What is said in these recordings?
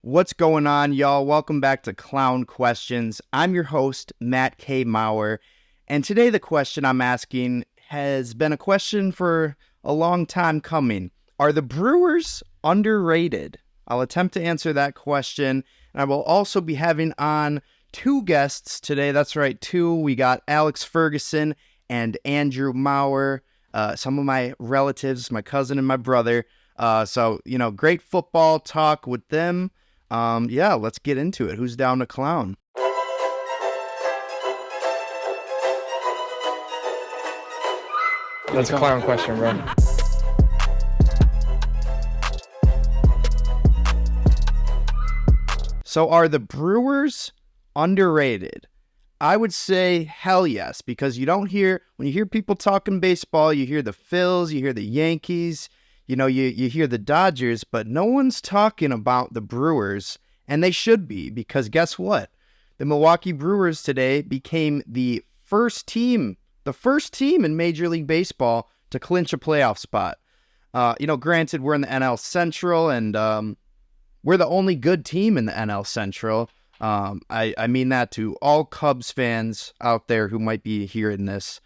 What's going on, y'all? Welcome back to Clown Questions. I'm your host, Matt K. Maurer, and today the question I'm asking has been a question for a long time coming. Are the Brewers underrated? I'll attempt to answer that question, and I will also be having on two guests today. That's right, two. We got Alex Ferguson and Andrew Maurer, some of my relatives, my cousin and my brother. Great football talk with them. Let's get into it. Who's down to clown? That's a clown question, bro. So are the Brewers underrated? I would say hell yes, because when you hear people talking baseball, you hear the Phils, you hear the Yankees, you hear the Dodgers, but no one's talking about the Brewers, and they should be, because guess what? The Milwaukee Brewers today became the first team in Major League Baseball to clinch a playoff spot. Granted, we're in the NL Central, and we're the only good team in the NL Central. I mean that to all Cubs fans out there who might be hearing this.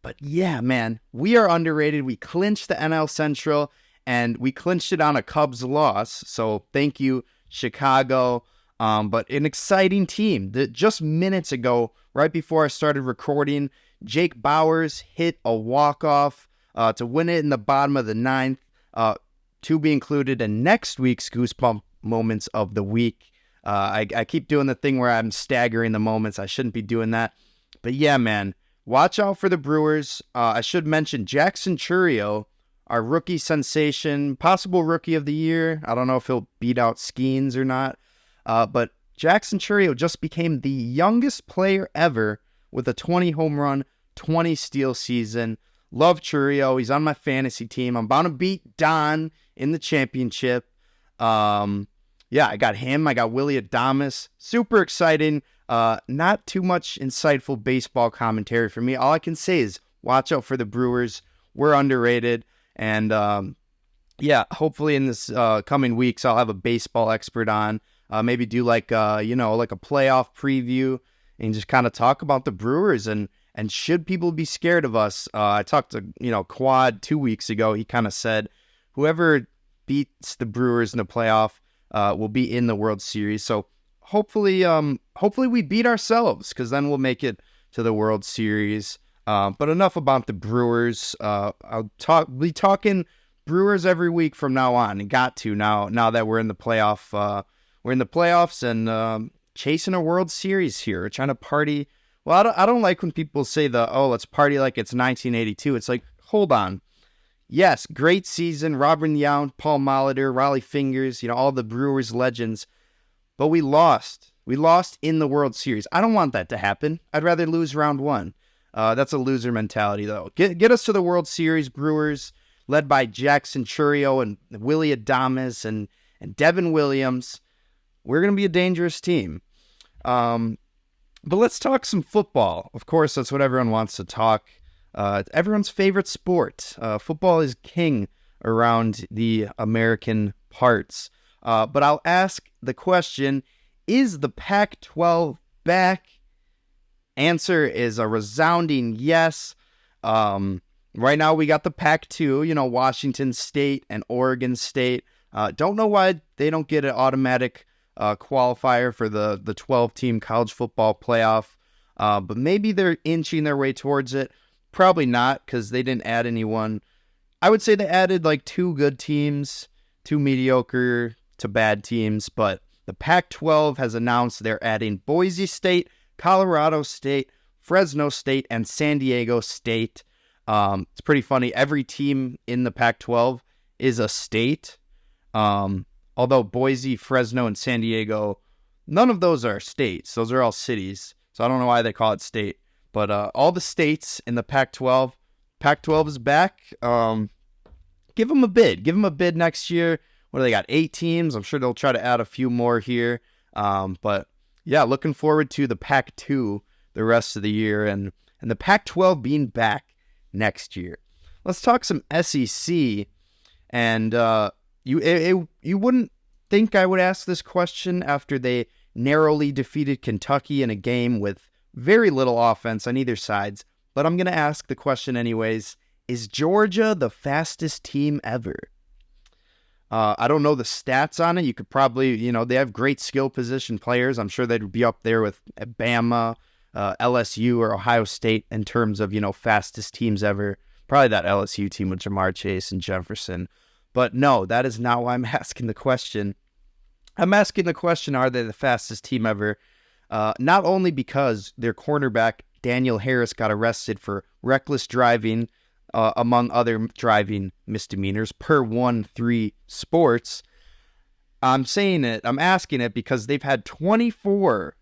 But yeah, man, we are underrated. We clinched the NL Central, and we clinched it on a Cubs loss. So thank you, Chicago. But an exciting team. Just minutes ago, right before I started recording, Jake Bauers hit a walk-off to win it in the bottom of the ninth, to be included in next week's Goosebump Moments of the Week. I keep doing the thing where I'm staggering the moments. I shouldn't be doing that. But yeah, man. Watch out for the Brewers. I should mention Jackson Chourio, our rookie sensation, possible rookie of the year. I don't know if he'll beat out Skeens or not. But Jackson Chourio just became the youngest player ever with a 20 home run, 20 steal season. Love Chourio. He's on my fantasy team. I'm bound to beat Don in the championship. I got him. I got Willie Adames. Super exciting. Not too much insightful baseball commentary for me. All I can say is watch out for the Brewers. We're underrated. And hopefully in this coming weeks, I'll have a baseball expert on. Maybe do like a playoff preview and just kind of talk about the Brewers and should people be scared of us? I talked to, Quad 2 weeks ago. He kind of said whoever beats the Brewers in the playoff will be in the World Series. So hopefully we beat ourselves, because then we'll make it to the World Series. But enough about the Brewers. I'll be talking Brewers every week from now on. And got to now that we're in the playoff. We're in the playoffs and chasing a World Series here. We're trying to party. Well, I don't like when people say let's party like it's 1982. It's like, hold on. Yes, great season. Robin Yount, Paul Molitor, Raleigh Fingers, all the Brewers legends. But we lost. We lost in the World Series. I don't want that to happen. I'd rather lose round one. That's a loser mentality, though. Get us to the World Series, Brewers, led by Jackson Chourio and Willie Adames and Devin Williams. We're going to be a dangerous team. But let's talk some football. Of course, that's what everyone wants to talk. Everyone's favorite sport. Football is king around the American parts. But I'll ask the question, is the Pac-12 back? Answer is a resounding yes. Right now we got the Pac-2, Washington State and Oregon State. Don't know why they don't get an automatic qualifier for the 12-team college football playoff. But maybe they're inching their way towards it. Probably not, because they didn't add anyone. I would say they added like 2 good teams, 2 mediocre to bad teams, but the Pac-12 has announced they're adding Boise State, Colorado State, Fresno State, and San Diego State. It's pretty funny. Every team in the Pac-12 is a state. Although Boise, Fresno, and San Diego, none of those are states. Those are all cities. So I don't know why they call it state. But all the states in the Pac-12, Pac-12 is back. Give them a bid. Give them a bid next year. What do they got? 8 teams. I'm sure they'll try to add a few more here. But yeah, looking forward to the Pac-2 the rest of the year and the Pac-12 being back next year. Let's talk some SEC. And you wouldn't think I would ask this question after they narrowly defeated Kentucky in a game with very little offense on either sides, but I'm going to ask the question anyways. Is Georgia the fastest team ever? I don't know the stats on it. You could probably, they have great skill position players. I'm sure they'd be up there with Bama, LSU, or Ohio State in terms of, fastest teams ever. Probably that LSU team with Jamar Chase and Jefferson. But no, that is not why I'm asking the question. I'm asking the question, are they the fastest team ever? Not only because their cornerback, Daniel Harris, got arrested for reckless driving, among other driving misdemeanors, per 1-3 Sports. I'm asking it because they've had 24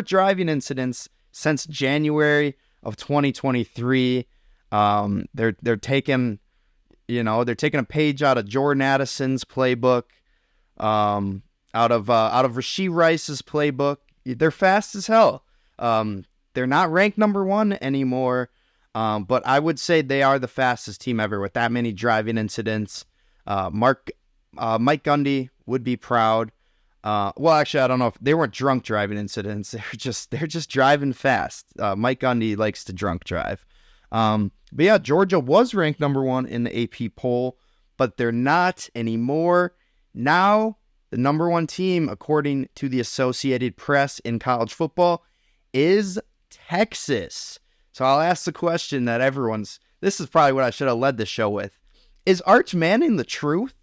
driving incidents since January of 2023. They're taking a page out of Jordan Addison's playbook, out of Rashee Rice's playbook. They're fast as hell. They're not ranked number 1 anymore, but I would say they are the fastest team ever with that many driving incidents. Mike Gundy would be proud. Well, actually, I don't know if they weren't drunk driving incidents. They're just driving fast. Mike Gundy likes to drunk drive. But yeah, Georgia was ranked number 1 in the AP poll, but they're not anymore. Now, the number 1 team, according to the Associated Press in college football, is Texas. So I'll ask the question that this is probably what I should have led the show with. Is Arch Manning the truth?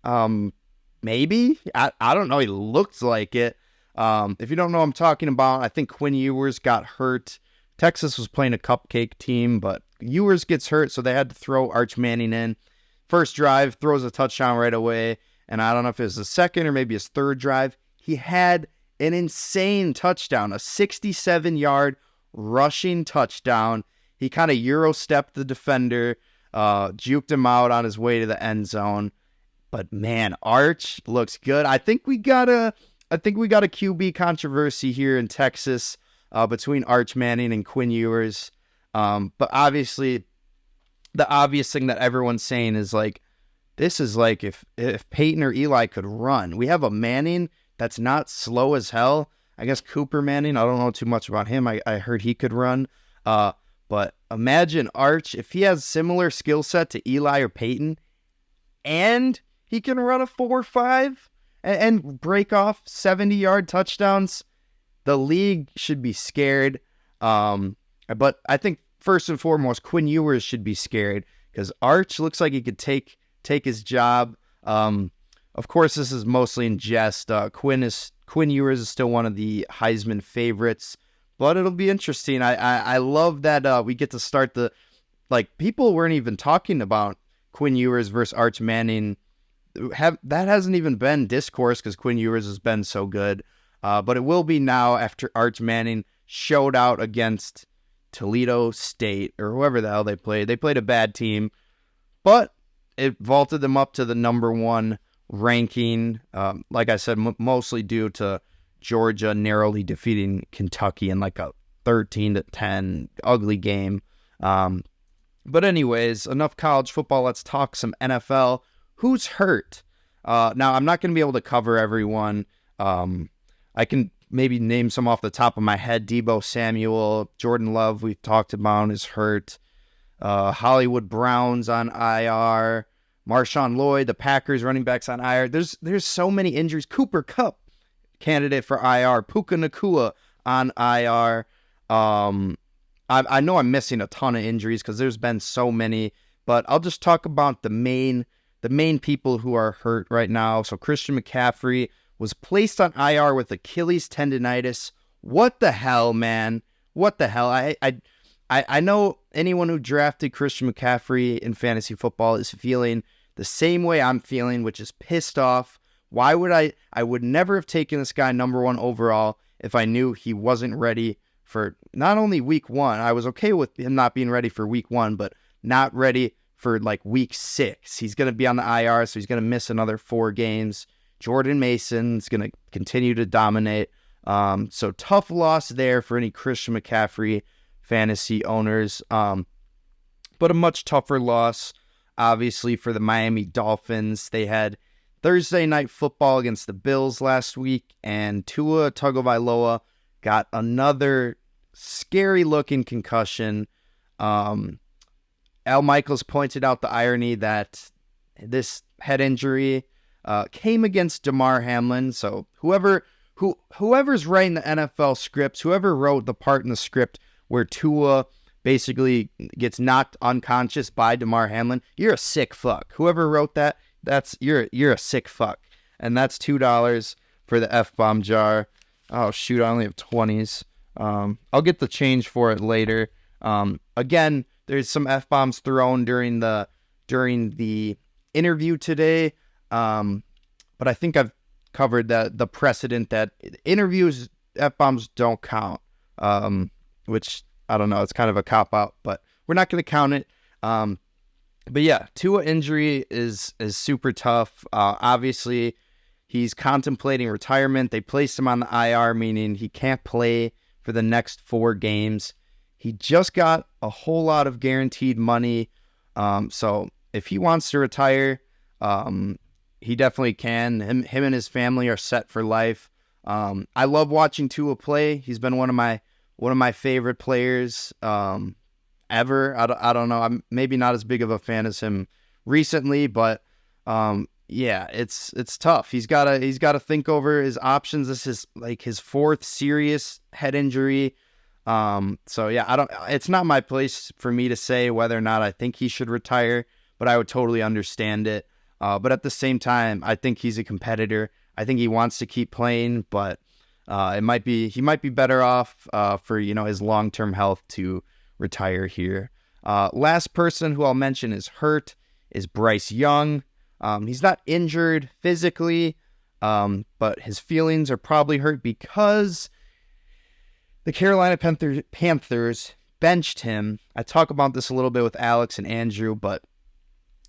Maybe. I don't know. He looked like it. If you don't know what I'm talking about, I think Quinn Ewers got hurt. Texas was playing a cupcake team, but Ewers gets hurt, so they had to throw Arch Manning in. First drive, throws a touchdown right away, and I don't know if it was his second or maybe his third drive. He had an insane touchdown, a 67-yard rushing touchdown. He kind of Euro-stepped the defender, juked him out on his way to the end zone. But man, Arch looks good. I think we got a QB controversy here in Texas between Arch Manning and Quinn Ewers. But obviously, the obvious thing that everyone's saying is this is if Peyton or Eli could run. We have a Manning that's not slow as hell. I guess Cooper Manning, I don't know too much about him. I heard he could run. But imagine Arch, if he has similar skill set to Eli or Peyton, and he can run a 4.5 and break off 70-yard touchdowns, the league should be scared. But I think first and foremost, Quinn Ewers should be scared because Arch looks like he could take his job. Of course, this is mostly in jest. Quinn Ewers is still one of the Heisman favorites, but it'll be interesting. I love that we get to start people weren't even talking about Quinn Ewers versus Arch Manning. That hasn't even been discourse because Quinn Ewers has been so good. But it will be now after Arch Manning showed out against Toledo State or whoever the hell they played. They played a bad team, but it vaulted them up to the number 1 ranking. Like I said, mostly due to Georgia narrowly defeating Kentucky in a 13-10 ugly game. But anyways, enough college football. Let's talk some NFL. Who's hurt? Now, I'm not going to be able to cover everyone. I can maybe name some off the top of my head. Deebo Samuel, Jordan Love, we've talked about, is hurt. Hollywood Brown's on IR. Marshawn Lloyd, the Packers running backs on IR. There's so many injuries. Cooper Kupp, candidate for IR. Puka Nacua on IR. I know I'm missing a ton of injuries because there's been so many, but I'll just talk about the main people who are hurt right now. So Christian McCaffrey was placed on IR with Achilles tendonitis. What the hell, man? What the hell? I know anyone who drafted Christian McCaffrey in fantasy football is feeling the same way I'm feeling, which is pissed off. Why would I would never have taken this guy number 1 overall if I knew he wasn't ready for not only week 1. I was okay with him not being ready for week 1, but not ready for week 6. He's going to be on the IR, so he's going to miss another 4 games. Jordan Mason's going to continue to dominate. So tough loss there for any Christian McCaffrey fantasy owners. But a much tougher loss, obviously, for the Miami Dolphins. They had Thursday Night Football against the Bills last week, and Tua Tagovailoa got another scary-looking concussion. Al Michaels pointed out the irony that this head injury came against Damar Hamlin. So whoever's writing the NFL scripts, whoever wrote the part in the script where Tua basically gets knocked unconscious by Damar Hamlin, you're a sick fuck. Whoever wrote that, you're a sick fuck. And that's $2 for the F-bomb jar. Oh shoot, I only have 20s. I'll get the change for it later. Again, there's some F-bombs thrown during the interview today. But I think I've covered the precedent that interviews, F-bombs don't count. Which I don't know, it's kind of a cop-out, but we're not going to count it. But yeah, Tua injury is super tough. Obviously, he's contemplating retirement. They placed him on the IR, meaning he can't play for the next 4 games. He just got a whole lot of guaranteed money. So if he wants to retire, he definitely can. Him and his family are set for life. I love watching Tua play. He's been one of my favorite players ever. I don't know. I'm maybe not as big of a fan as him recently, but yeah, it's tough. He's got to think over his options. This is like his 4th serious head injury. So yeah, it's not my place for me to say whether or not I think he should retire, but I would totally understand it. But at the same time, I think he's a competitor. I think he wants to keep playing, but he might be better off for his long-term health to retire here. Last person who I'll mention is hurt is Bryce Young. He's not injured physically, but his feelings are probably hurt because the Carolina Panthers benched him. I talk about this a little bit with Alex and Andrew, but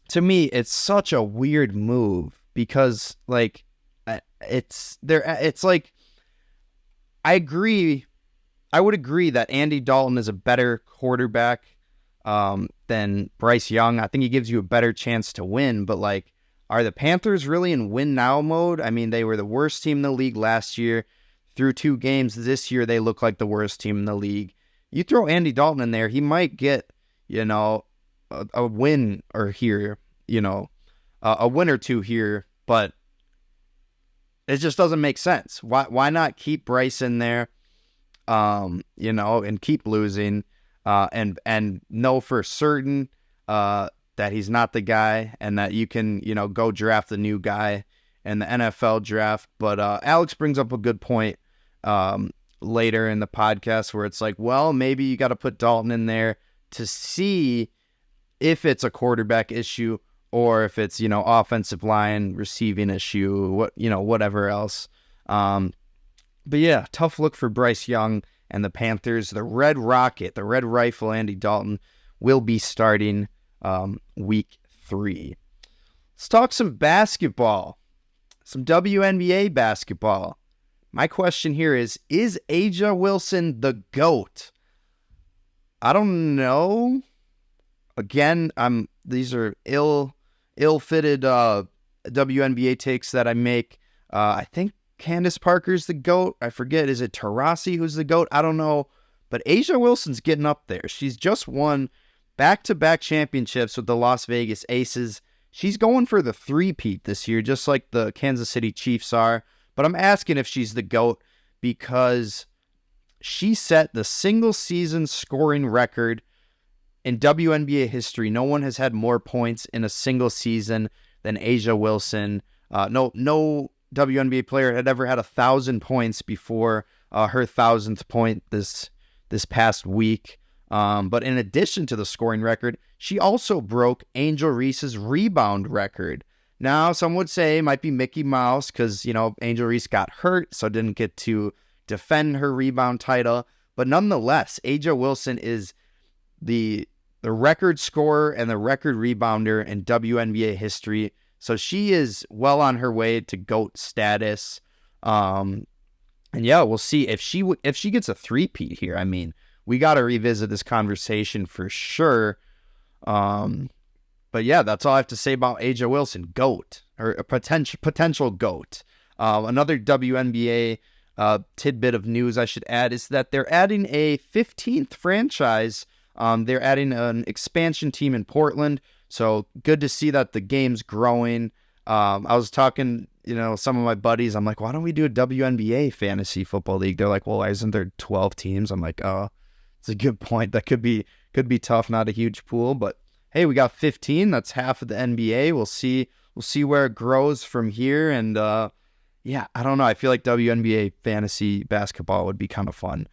to me, it's such a weird move because it's like, I would agree that Andy Dalton is a better quarterback than Bryce Young. I think he gives you a better chance to win, but are the Panthers really in win now mode? I mean, they were the worst team in the league last year. Through 2 games this year, they look like the worst team in the league. You throw Andy Dalton in there, he might get, a win or here, a win or 2 here, but it just doesn't make sense. Why not keep Bryce in there, and keep losing, and know for certain that he's not the guy, and that you can, go draft the new guy in the NFL draft. But Alex brings up a good point later in the podcast where it's like, well, maybe you got to put Dalton in there to see if it's a quarterback issue or if it's, offensive line, receiving issue, whatever else. But yeah, tough look for Bryce Young and the Panthers. The Red Rocket, the Red Rifle, Andy Dalton will be starting week 3. Let's talk some basketball, some WNBA basketball. My question here is A'ja Wilson the GOAT? I don't know. Again, these are ill-fitted WNBA takes that I make. I think Candace Parker's the GOAT. I forget, is it Taurasi who's the GOAT? I don't know. But A'ja Wilson's getting up there. She's just won back-to-back championships with the Las Vegas Aces. She's going for the 3-peat this year, just like the Kansas City Chiefs are. But I'm asking if she's the GOAT because she set the single-season scoring record in WNBA history. No one has had more points in a single season than A'ja Wilson. No WNBA player had ever had 1,000 points before her 1,000th point this past week. But in addition to the scoring record, she also broke Angel Reese's rebound record. Now, some would say it might be Mickey Mouse because, Angel Reese got hurt, so didn't get to defend her rebound title. But nonetheless, A'ja Wilson is the record scorer and the record rebounder in WNBA history. So she is well on her way to GOAT status. And yeah, we'll see if she gets a 3-peat here. I mean, we got to revisit this conversation for sure. But yeah, that's all I have to say about A'ja Wilson. GOAT. or a potential GOAT. Another WNBA tidbit of news I should add is that they're adding a 15th franchise. They're adding an expansion team in Portland. So good to see that the game's growing. I was talking, some of my buddies. I'm like, why don't we do a WNBA fantasy football league? They're like, well, why isn't there 12 teams? I'm like, oh, it's a good point. That could be tough. Not a huge pool, but hey, we got 15. That's half of the NBA. We'll see where it grows from here. And yeah, I don't know. I feel like WNBA fantasy basketball would be kind of fun.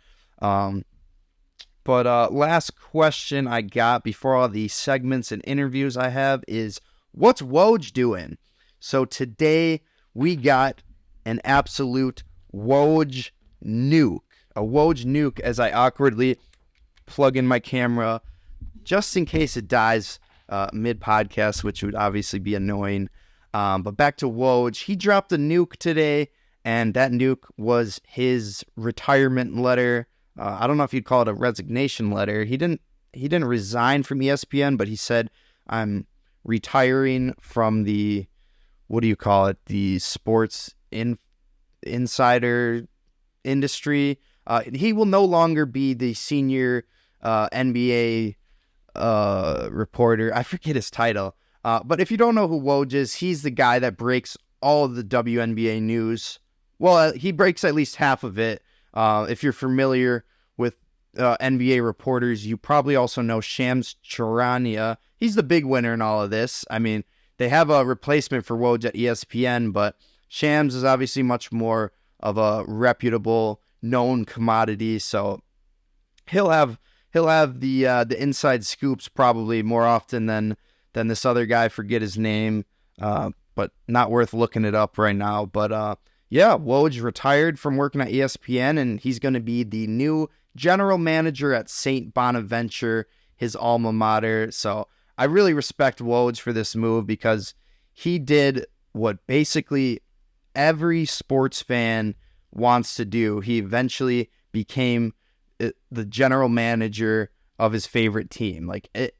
But last question I got before all the segments and interviews I have is, what's Woj doing? So today we got an absolute Woj nuke. A Woj nuke as I awkwardly plug in my camera just in case it dies mid-podcast, which would obviously be annoying. But back to Woj. He dropped a nuke today, and that nuke was his retirement letter. I don't know if you'd call it a resignation letter. He didn't resign from ESPN, but he said, I'm retiring from the, what do you call it? The sports insider industry. He will no longer be the senior NBA reporter. I forget his title. But if you don't know who Woj is, he's the guy that breaks all of the WNBA news. Well, he breaks at least half of it. If you're familiar with NBA reporters, you probably also know Shams Charania. He's the big winner in all of this. I mean, they have a replacement for Woj at ESPN, but Shams is obviously much more of a reputable, known commodity. So he'll have the inside scoops probably more often than this other guy. Forget his name, but not worth looking it up right now. But yeah, Woj retired from working at ESPN, and he's going to be the new general manager at St. Bonaventure, his alma mater. So I really respect Woj for this move because he did what basically every sports fan wants to do. He eventually became the general manager of his favorite team.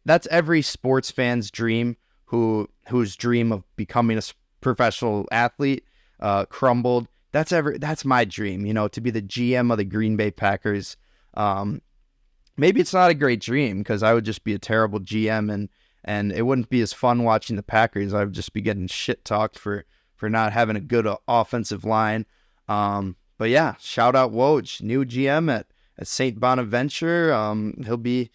That's every sports fan's dream whose dream of becoming a professional athlete crumbled. That's my dream, to be the GM of the Green Bay Packers. Maybe it's not a great dream because I would just be a terrible GM and it wouldn't be as fun watching the Packers. I would just be getting shit talked for not having a good offensive line. But yeah, shout out Woj, new GM at St. Bonaventure. He'll be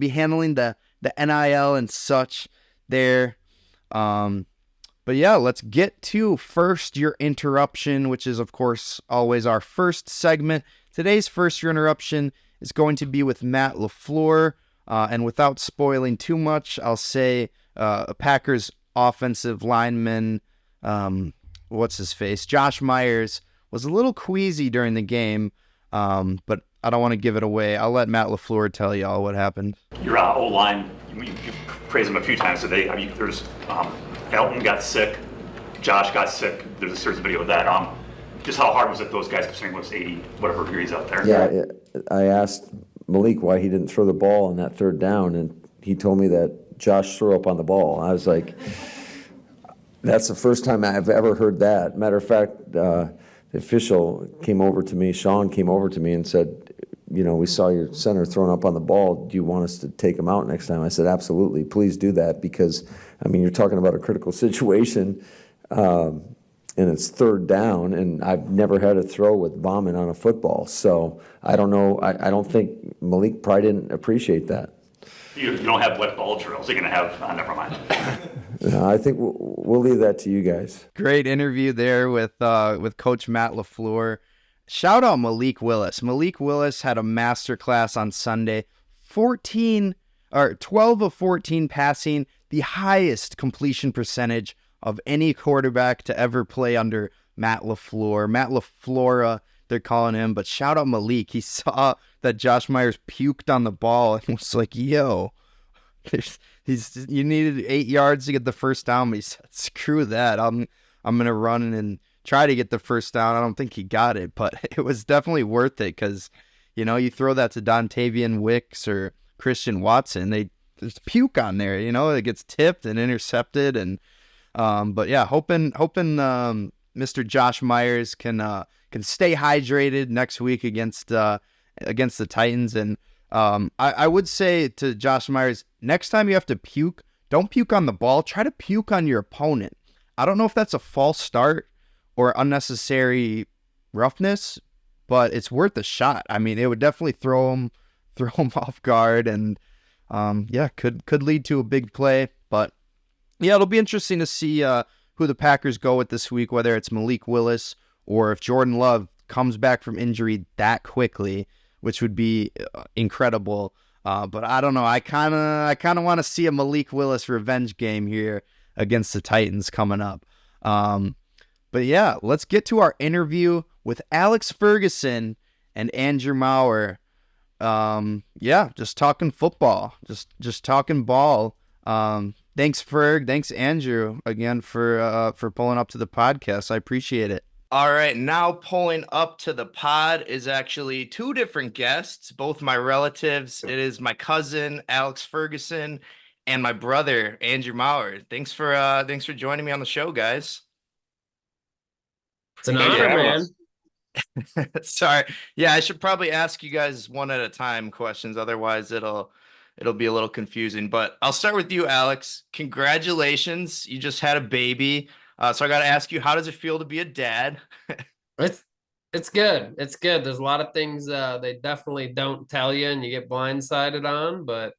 handling the NIL and such there. But yeah, let's get to first your interruption, which is of course always our first segment. Today's first your interruption is going to be with Matt LaFleur. And without spoiling too much, I'll say a Packers offensive lineman, what's his face? Josh Myers was a little queasy during the game, but I don't want to give it away. I'll let Matt LaFleur tell y'all what happened. Your O-line, you praised him a few times today. I mean, there's Elton got sick, Josh got sick. There's a series of video of that. Just how hard was it? Those guys considering it was 80 whatever degrees out there. Yeah, I asked Malik why he didn't throw the ball on that third down, and he told me that Josh threw up on the ball. I was like, that's the first time I've ever heard that. Matter of fact, the official came over to me, Sean came over to me and said, we saw your center thrown up on the ball. Do you want us to take him out next time? I said, absolutely, please do that, because, you're talking about a critical situation, and it's third down, and I've never had a throw with vomit on a football. So I don't know. I don't think Malik probably didn't appreciate that. You don't have wet ball drills. You're going to have, never mind. No, I think we'll leave that to you guys. Great interview there with Coach Matt LaFleur. Shout out Malik Willis. Malik Willis had a masterclass on Sunday. 12 of 14 passing, the highest completion percentage of any quarterback to ever play under Matt LaFleur. Matt LaFleur, they're calling him, but shout out Malik. He saw that Josh Myers puked on the ball and was like, yo, you needed 8 yards to get the first down, but he said, screw that. I'm going to run and try to get the first down. I don't think he got it, but it was definitely worth it because, you throw that to Dontavian Wicks or Christian Watson, there's puke on there, it gets tipped and intercepted, and But yeah, hoping Mr. Josh Myers can stay hydrated next week against the Titans. And I would say to Josh Myers, next time you have to puke, don't puke on the ball. Try to puke on your opponent. I don't know if that's a false start or unnecessary roughness, but it's worth a shot. I mean, it would definitely throw him off guard, and could lead to a big play. But yeah, it'll be interesting to see who the Packers go with this week, whether it's Malik Willis or if Jordan Love comes back from injury that quickly, which would be incredible. But I don't know. I kind of want to see a Malik Willis revenge game here against the Titans coming up. But yeah, let's get to our interview with Alex Ferguson and Andrew Maurer. Just talking football, just talking ball. Thanks Ferg, thanks Andrew again for pulling up to the podcast. I appreciate it. All right, now pulling up to the pod is actually two different guests, both my relatives. It is my cousin Alex Ferguson and my brother Andrew Maurer. Thanks for joining me on the show, guys. It's an honor, man. Sorry. Yeah, I should probably ask you guys one at a time questions. Otherwise, it'll be a little confusing. But I'll start with you, Alex. Congratulations. You just had a baby. So I got to ask you, how does it feel to be a dad? It's good. It's good. There's a lot of things they definitely don't tell you and you get blindsided on. But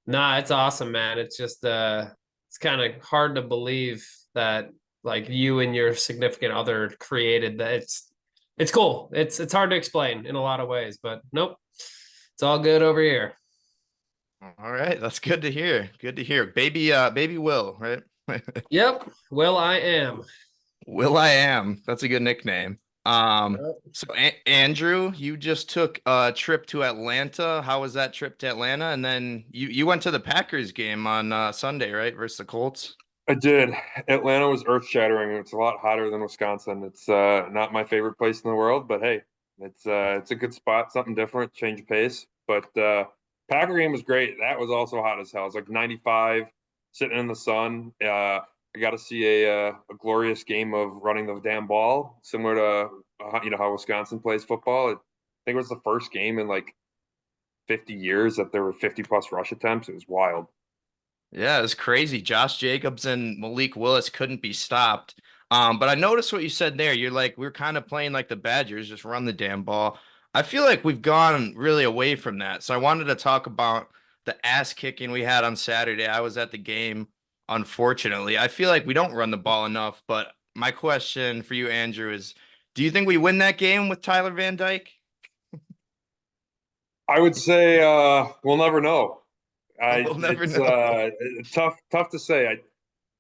nah, it's awesome, man. It's just it's kind of hard to believe that like you and your significant other created that. It's cool. It's hard to explain in a lot of ways, but nope, it's all good over here. All right, that's good to hear. Good to hear. Baby Will, right? Yep. Will I am. Will I am. That's a good nickname. So Andrew, you just took a trip to Atlanta. How was that trip to Atlanta? And then you went to the Packers game on Sunday, right, versus the Colts? I did. Atlanta was earth-shattering. It's a lot hotter than Wisconsin. It's not my favorite place in the world, but hey, it's a good spot, something different, change of pace. But Packer game was great. That was also hot as hell. It's like 95, sitting in the sun. I got to see a glorious game of running the damn ball, similar to how Wisconsin plays football. I think it was the first game in like 50 years that there were 50-plus rush attempts. It was wild. Yeah, it's crazy. Josh Jacobs and Malik Willis couldn't be stopped. But I noticed what you said there. You're like, we're kind of playing like the Badgers, just run the damn ball. I feel like we've gone really away from that. So I wanted to talk about the ass kicking we had on Saturday. I was at the game, unfortunately. I feel like we don't run the ball enough. But my question for you, Andrew, is do you think we win that game with Tyler Van Dyke? I would say we'll never know. We'll never know. It's tough to say.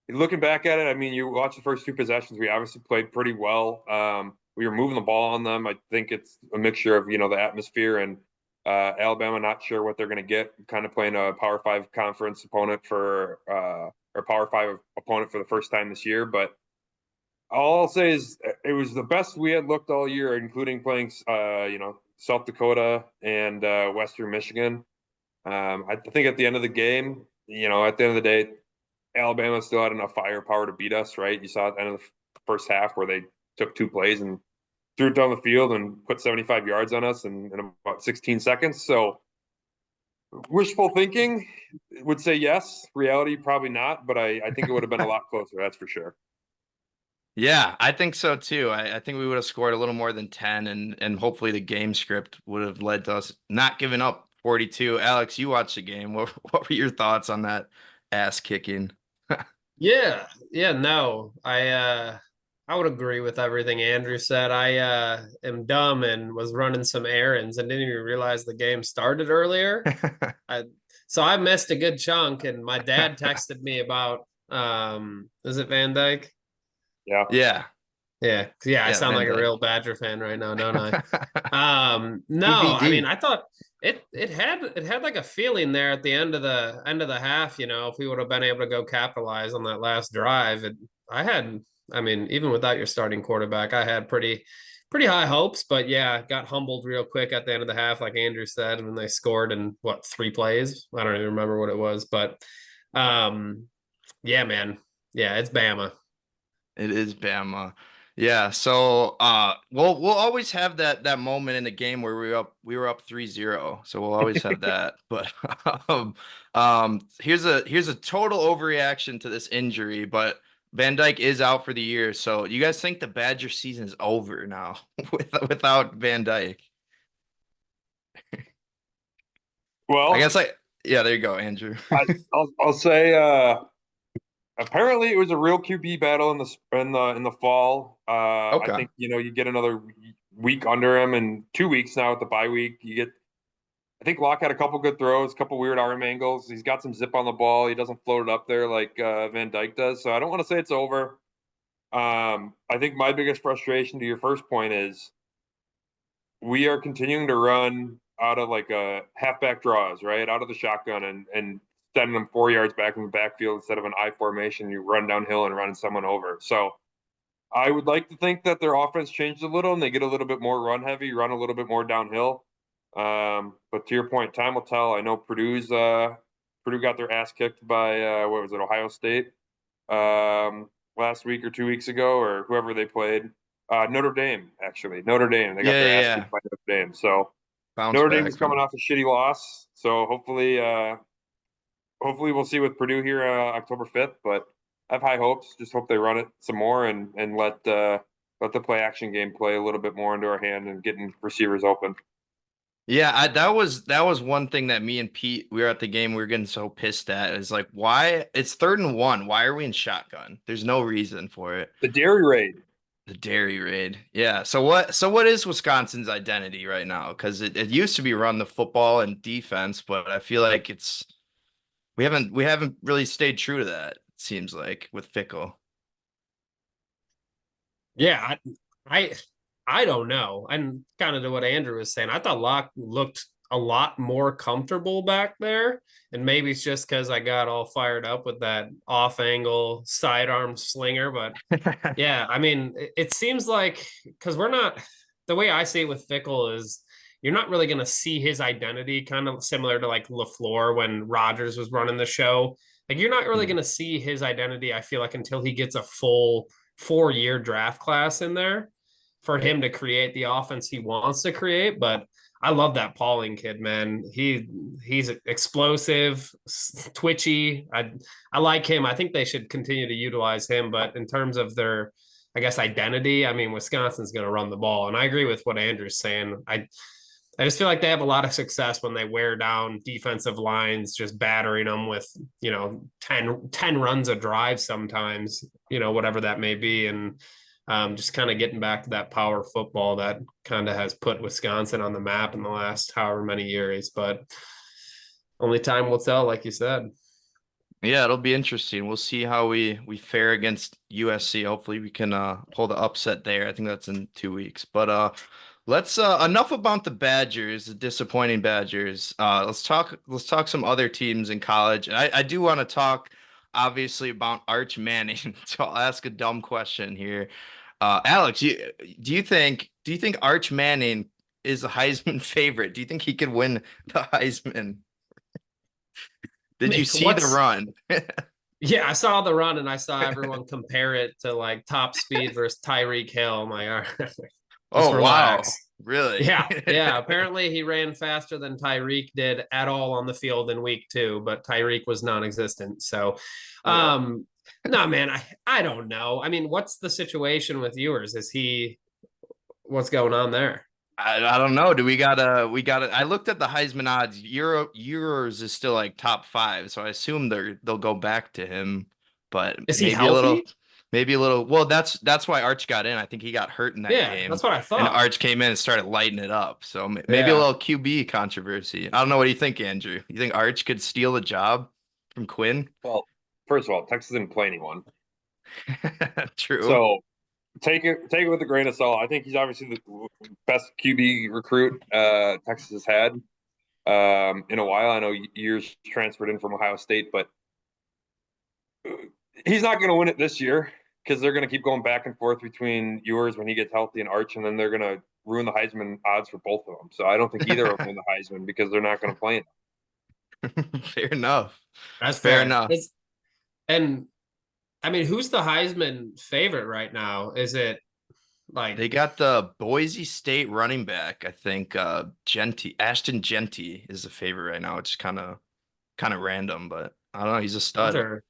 Looking back at it, I mean, you watch the first two possessions, we obviously played pretty well. We were moving the ball on them. I think it's a mixture of, the atmosphere and Alabama not sure what they're going to get, kind of playing a Power 5 conference opponent or Power 5 opponent for the first time this year. But all I'll say is it was the best we had looked all year, including playing, South Dakota and Western Michigan. I think at the end of the game, at the end of the day, Alabama still had enough firepower to beat us, right? You saw at the end of the first half where they took two plays and threw it down the field and put 75 yards on us in about 16 seconds. So wishful thinking would say yes. Reality, probably not. But I think it would have been a lot closer. That's for sure. Yeah, I think so too. I think we would have scored a little more than 10 and hopefully the game script would have led to us not giving up 42. Alex, you watched the game. What were your thoughts on that ass kicking? Yeah, no. I would agree with everything Andrew said. I am dumb and was running some errands and didn't even realize the game started earlier. So I missed a good chunk, and my dad texted me about is it Van Dyke? Yeah. I sound Van like Dyke. A real Badger fan right now, don't I? No, I mean, I thought it had like a feeling there at the end of the half, if we would have been able to go capitalize on that last drive. Even without your starting quarterback, I had pretty high hopes, but yeah, got humbled real quick at the end of the half, like Andrew said, when they scored in 3 plays. I don't even remember what it was, but yeah, man. Yeah, it's Bama. It is Bama. Yeah, so we'll always have that moment in the game where we were up 3-0. So we'll always have that. But here's a total overreaction to this injury, but Van Dyke is out for the year. So you guys think the Badger season is over now without Van Dyke? I Well, guess yeah, there you go, Andrew. I'll say apparently it was a real QB battle in the fall. I Okay. think you get another week under him, and 2 weeks now with the bye week. I think Locke had a couple good throws, a couple weird arm angles. He's got some zip on the ball. He doesn't float it up there like Van Dyke does. So I don't want to say it's over. I think my biggest frustration to your first point is we are continuing to run out of like a halfback draws, right? Out of the shotgun and sending them 4 yards back in the backfield instead of an I formation. You run downhill and running someone over. So I would like to think that their offense changed a little and they get a little bit more run heavy, run a little bit more downhill. But to your point, time will tell. I know Purdue got their ass kicked by what was it, Ohio State last week or 2 weeks ago, or whoever they played. Notre Dame, actually. Notre Dame. They got their ass Yeah. kicked by Notre Dame. So Bounce Notre Dame back is coming from. off a shitty loss. So hopefully we'll see with Purdue here October 5th. But I have high hopes. Just hope they run it some more and let the play action game play a little bit more into our hand and getting receivers open. Yeah, that was one thing that me and Pete, we were at the game, we were getting so pissed at. Is like, why it's 3rd and 1? Why are we in shotgun? There's no reason for it. The dairy raid. The dairy raid. Yeah. So what is Wisconsin's identity right now? Because it used to be run the football and defense, but I feel like we haven't really stayed true to that, it seems like, with Fickle. Yeah, I don't know. And kind of to what Andrew was saying, I thought Locke looked a lot more comfortable back there. And maybe it's just because I got all fired up with that off angle sidearm slinger. But yeah, I mean, it seems like because we're not, the way I see it with Fickle is you're not really going to see his identity, kind of similar to like LaFleur when Rodgers was running the show. Like you're not really going to see his identity, I feel like, until he gets a full 4-year draft class in there for him to create the offense he wants to create. But I love that Pauling kid, man. He's explosive, twitchy. I like him. I think they should continue to utilize him. But in terms of their, I guess, identity, I mean, Wisconsin's going to run the ball, and I agree with what Andrew's saying. I just feel like they have a lot of success when they wear down defensive lines, just battering them with, 10 runs a drive sometimes, whatever that may be. And just kind of getting back to that power football that kind of has put Wisconsin on the map in the last however many years. But only time will tell, like you said. Yeah, it'll be interesting. We'll see how we fare against USC. Hopefully we can pull the upset there. I think that's in 2 weeks. But let's enough about the Badgers, the disappointing Badgers. Let's talk some other teams in college. And I do want to talk obviously about Arch Manning. So I'll ask a dumb question here. Alex, do you think Arch Manning is a Heisman favorite? Do you think he could win the Heisman? I Did mean, you see the run? Yeah, I saw the run and I saw everyone compare it to like top speed versus Tyreek Hill. I'm like, all right, just Oh, wow. relax. Really? Yeah. Apparently, he ran faster than Tyreek did at all on the field in week 2, but Tyreek was non-existent. So, Yeah. no, man, I don't know. I mean, what's the situation with Ewers? What's going on there? I don't know. We got I looked at the Heisman odds. Euros is still like top 5, so I assume they'll go back to him, but Is he healthy? maybe a little. Well, that's why Arch got in. I think he got hurt in that Yeah, game, that's what I and thought. Arch came in and started lighting it up. So maybe a Yeah. little QB controversy. I don't know. What do you think, Andrew? You think Arch could steal the job from Quinn? Well, first of all, Texas didn't play anyone. True. So take it with a grain of salt. I think he's obviously the best QB recruit Texas has had in a while. I know years transferred in from Ohio State, but he's not going to win it this year because they're going to keep going back and forth between Ewers when he gets healthy and Arch, and then they're going to ruin the Heisman odds for both of them. So I don't think either of them win the Heisman because they're not going to play him. Fair enough. That's Fair fair. enough. And I mean, who's the Heisman favorite right now? Is it like They got the Boise State running back. I think Ashton Genty is the favorite right now. It's kind of random, but I don't know. He's a stud. Hunter?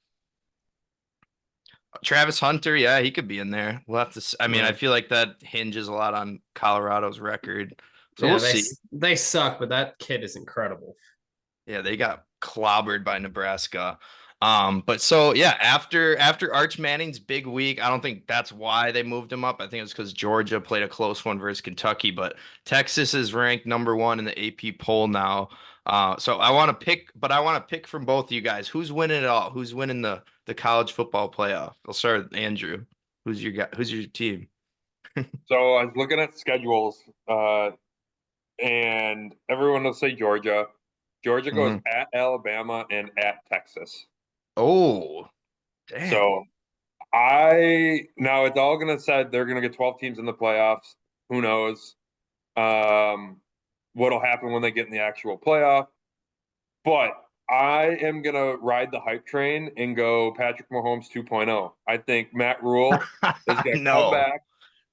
Travis Hunter, yeah, he could be in there. We'll have to. I mean, I Right. feel like that hinges a lot on Colorado's record, so Yeah, we'll see. they suck, but that kid is incredible. Yeah, they got clobbered by Nebraska. But so yeah, after Arch Manning's big week, I don't think that's why they moved him up. I think it was because Georgia played a close one versus Kentucky, but Texas is ranked number one in the AP poll now. So I want to pick from both of you guys. Who's winning it all? Who's winning the college football playoff? I'll start with Andrew. Who's your guy? Who's your team? So I was looking at schedules, and everyone will say Georgia. Georgia goes Mhm. at Alabama and at Texas. Oh, damn. So now it's all gonna say they're gonna get 12 teams in the playoffs. Who knows? What'll happen when they get in the actual playoff? But I am gonna ride the hype train and go Patrick Mahomes 2.0. I think Matt Rule is gonna come No, back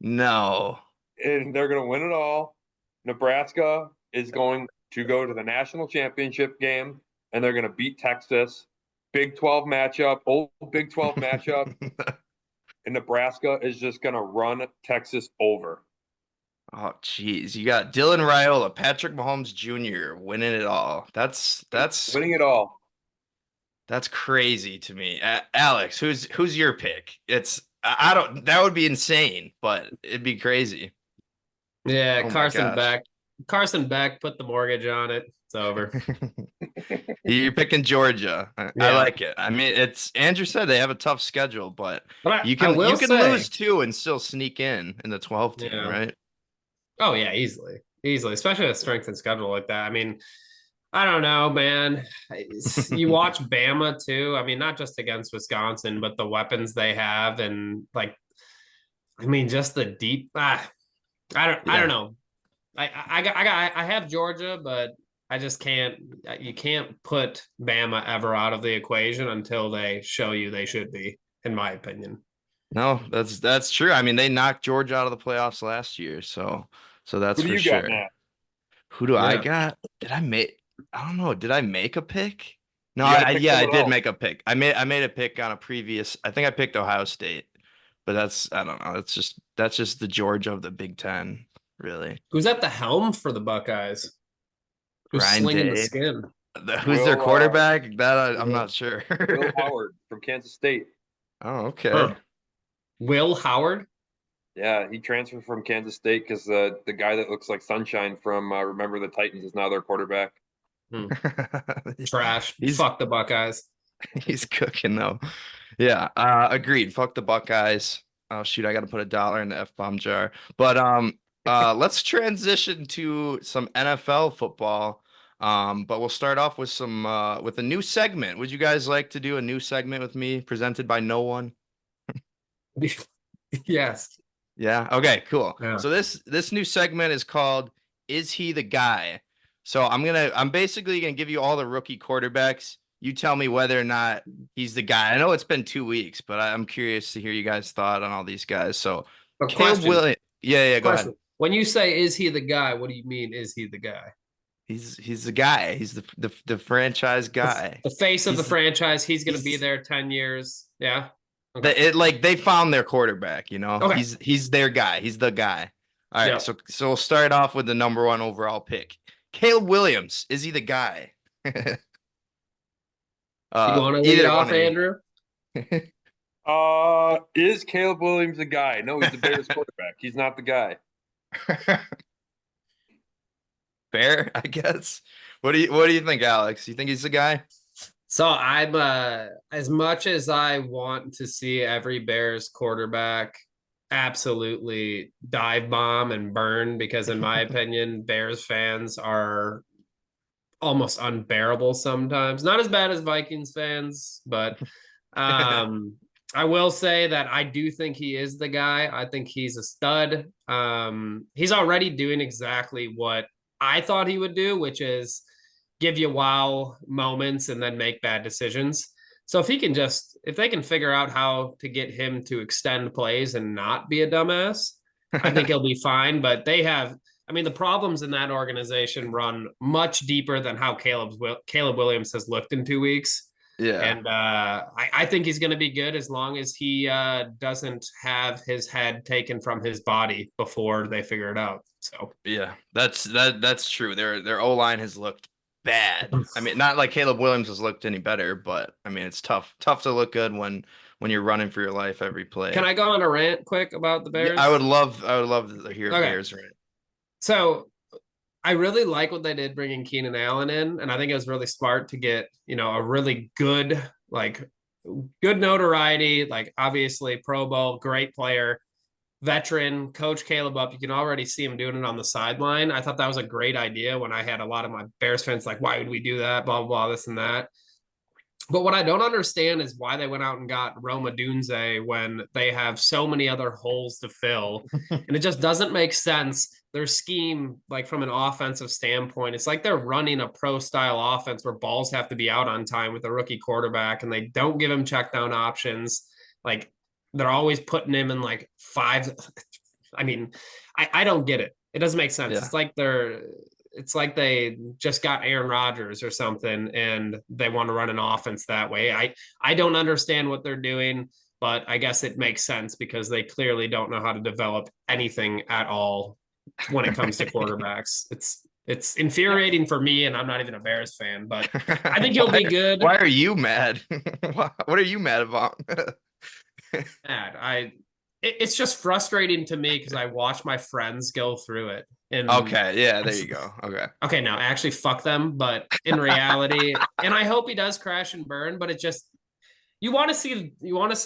no. and they're gonna win it all. Nebraska is going to go to the national championship game and they're gonna beat Texas. Big 12 matchup, old Big 12 matchup, and Nebraska is just gonna run Texas over. Oh, geez. You got Dylan Raiola, Patrick Mahomes Jr. winning it all. Winning it all. That's crazy to me. Alex, who's your pick? I don't that would be insane, but it'd be crazy. Yeah, Oh my Carson gosh. Beck. Carson Beck put the mortgage on it. It's over. You're picking Georgia. I Yeah. like it. I mean, it's Andrew said they have a tough schedule, but But you I can will you can say, lose two and still sneak in the 12 team, yeah. right? Oh yeah, easily. Easily, especially a strength and schedule like that. I mean, I don't know, man. You watch Bama too. I mean, not just against Wisconsin, but the weapons they have, and like, I mean, just the deep. I don't Yeah. know. I have Georgia, but I just can't. You can't put Bama ever out of the equation until they show you they should be, in my opinion. No, that's true. I mean, they knocked Georgia out of the playoffs last year, so that's Who do for you got, sure. Nat? Who do I Yeah. got? I don't know. Did I make a pick? No, You got to pick yeah, I someone did else. make a pick. I made a pick on a previous. I think I picked Ohio State, but I don't know. That's just the Georgia of the Big Ten, really. Who's at the helm for the Buckeyes? Who's Ryan slinging the Day. skin? Who's their Will quarterback? I'm Yeah. not sure. Will Howard from Kansas State. Oh, okay. Huh. Will Howard? Yeah, he transferred from Kansas State because the guy that looks like Sunshine from Remember the Titans is now their quarterback. Trash. He's Fuck the Buckeyes. he's cooking though. Yeah, agreed. Fuck the Buckeyes. Oh shoot, I got to put $1 in the F-bomb jar. But let's transition to some NFL football. But we'll start off with with a new segment. Would you guys like to do a new segment with me presented by no one? Yes. Yeah. Okay, cool. Yeah. So this new segment is called Is He the Guy? So I'm basically gonna give you all the rookie quarterbacks. You tell me whether or not he's the guy. I know it's been 2 weeks, but I'm curious to hear you guys' thought on all these guys. So A Caleb question. Williams. Yeah, go ahead. Question. When you say is he the guy, what do you mean is he the guy? He's the guy. He's the franchise guy. The face of the He's franchise, he's gonna be he's there 10 years. Yeah. Okay. they found their quarterback, you know. Okay. He's their guy. He's the guy. All right, Yeah. so we'll start off with the number one overall pick. Caleb Williams, is he the guy? You want to lead Either off, one of you. Andrew? Is Caleb Williams the guy? No, he's the Bears quarterback. He's not the guy. Fair, I guess. What do you think, Alex? You think he's the guy? So I'm as much as I want to see every Bears quarterback absolutely dive bomb and burn, because in my opinion, Bears fans are almost unbearable sometimes. Not as bad as Vikings fans, but I will say that I do think he is the guy. I think he's a stud. He's already doing exactly what I thought he would do, which is give you wow moments and then make bad decisions. So if they can figure out how to get him to extend plays and not be a dumbass, I think he'll be fine. But the problems in that organization run much deeper than how Caleb Williams has looked in 2 weeks. Yeah. And I think he's going to be good as long as he doesn't have his head taken from his body before they figure it out. So yeah, that's true. Their O-line has looked bad. I mean, not like Caleb Williams has looked any better, but I mean, it's tough to look good when you're running for your life every play. Can I go on a rant quick about the Bears? Yeah, I would love to hear Bears rant. So I really like what they did bringing Keenan Allen in, and I think it was really smart to get, a really good notoriety, like obviously Pro Bowl, great player, veteran, coach Caleb up. You can already see him doing it on the sideline. I thought that was a great idea when I had a lot of my Bears fans like, why would we do that? Blah, blah, blah, this and that. But what I don't understand is why they went out and got Rome Odunze when they have so many other holes to fill. And it just doesn't make sense. Their scheme, like from an offensive standpoint, it's like they're running a pro-style offense where balls have to be out on time with a rookie quarterback, and they don't give him check down options. Like they're always putting him in like five. I mean, I don't get it. It doesn't make sense. Yeah. It's like they just got Aaron Rodgers or something and they want to run an offense that way. I don't understand what they're doing, but I guess it makes sense because they clearly don't know how to develop anything at all when it comes to quarterbacks. It's infuriating for me, and I'm not even a Bears fan, but I think he'll be good. Why are you mad? What are you mad about? It's just frustrating to me because I watch my friends go through it. And okay, yeah, there you go. Okay, no, actually, fuck them. But in reality, and I hope he does crash and burn. But it just you want to see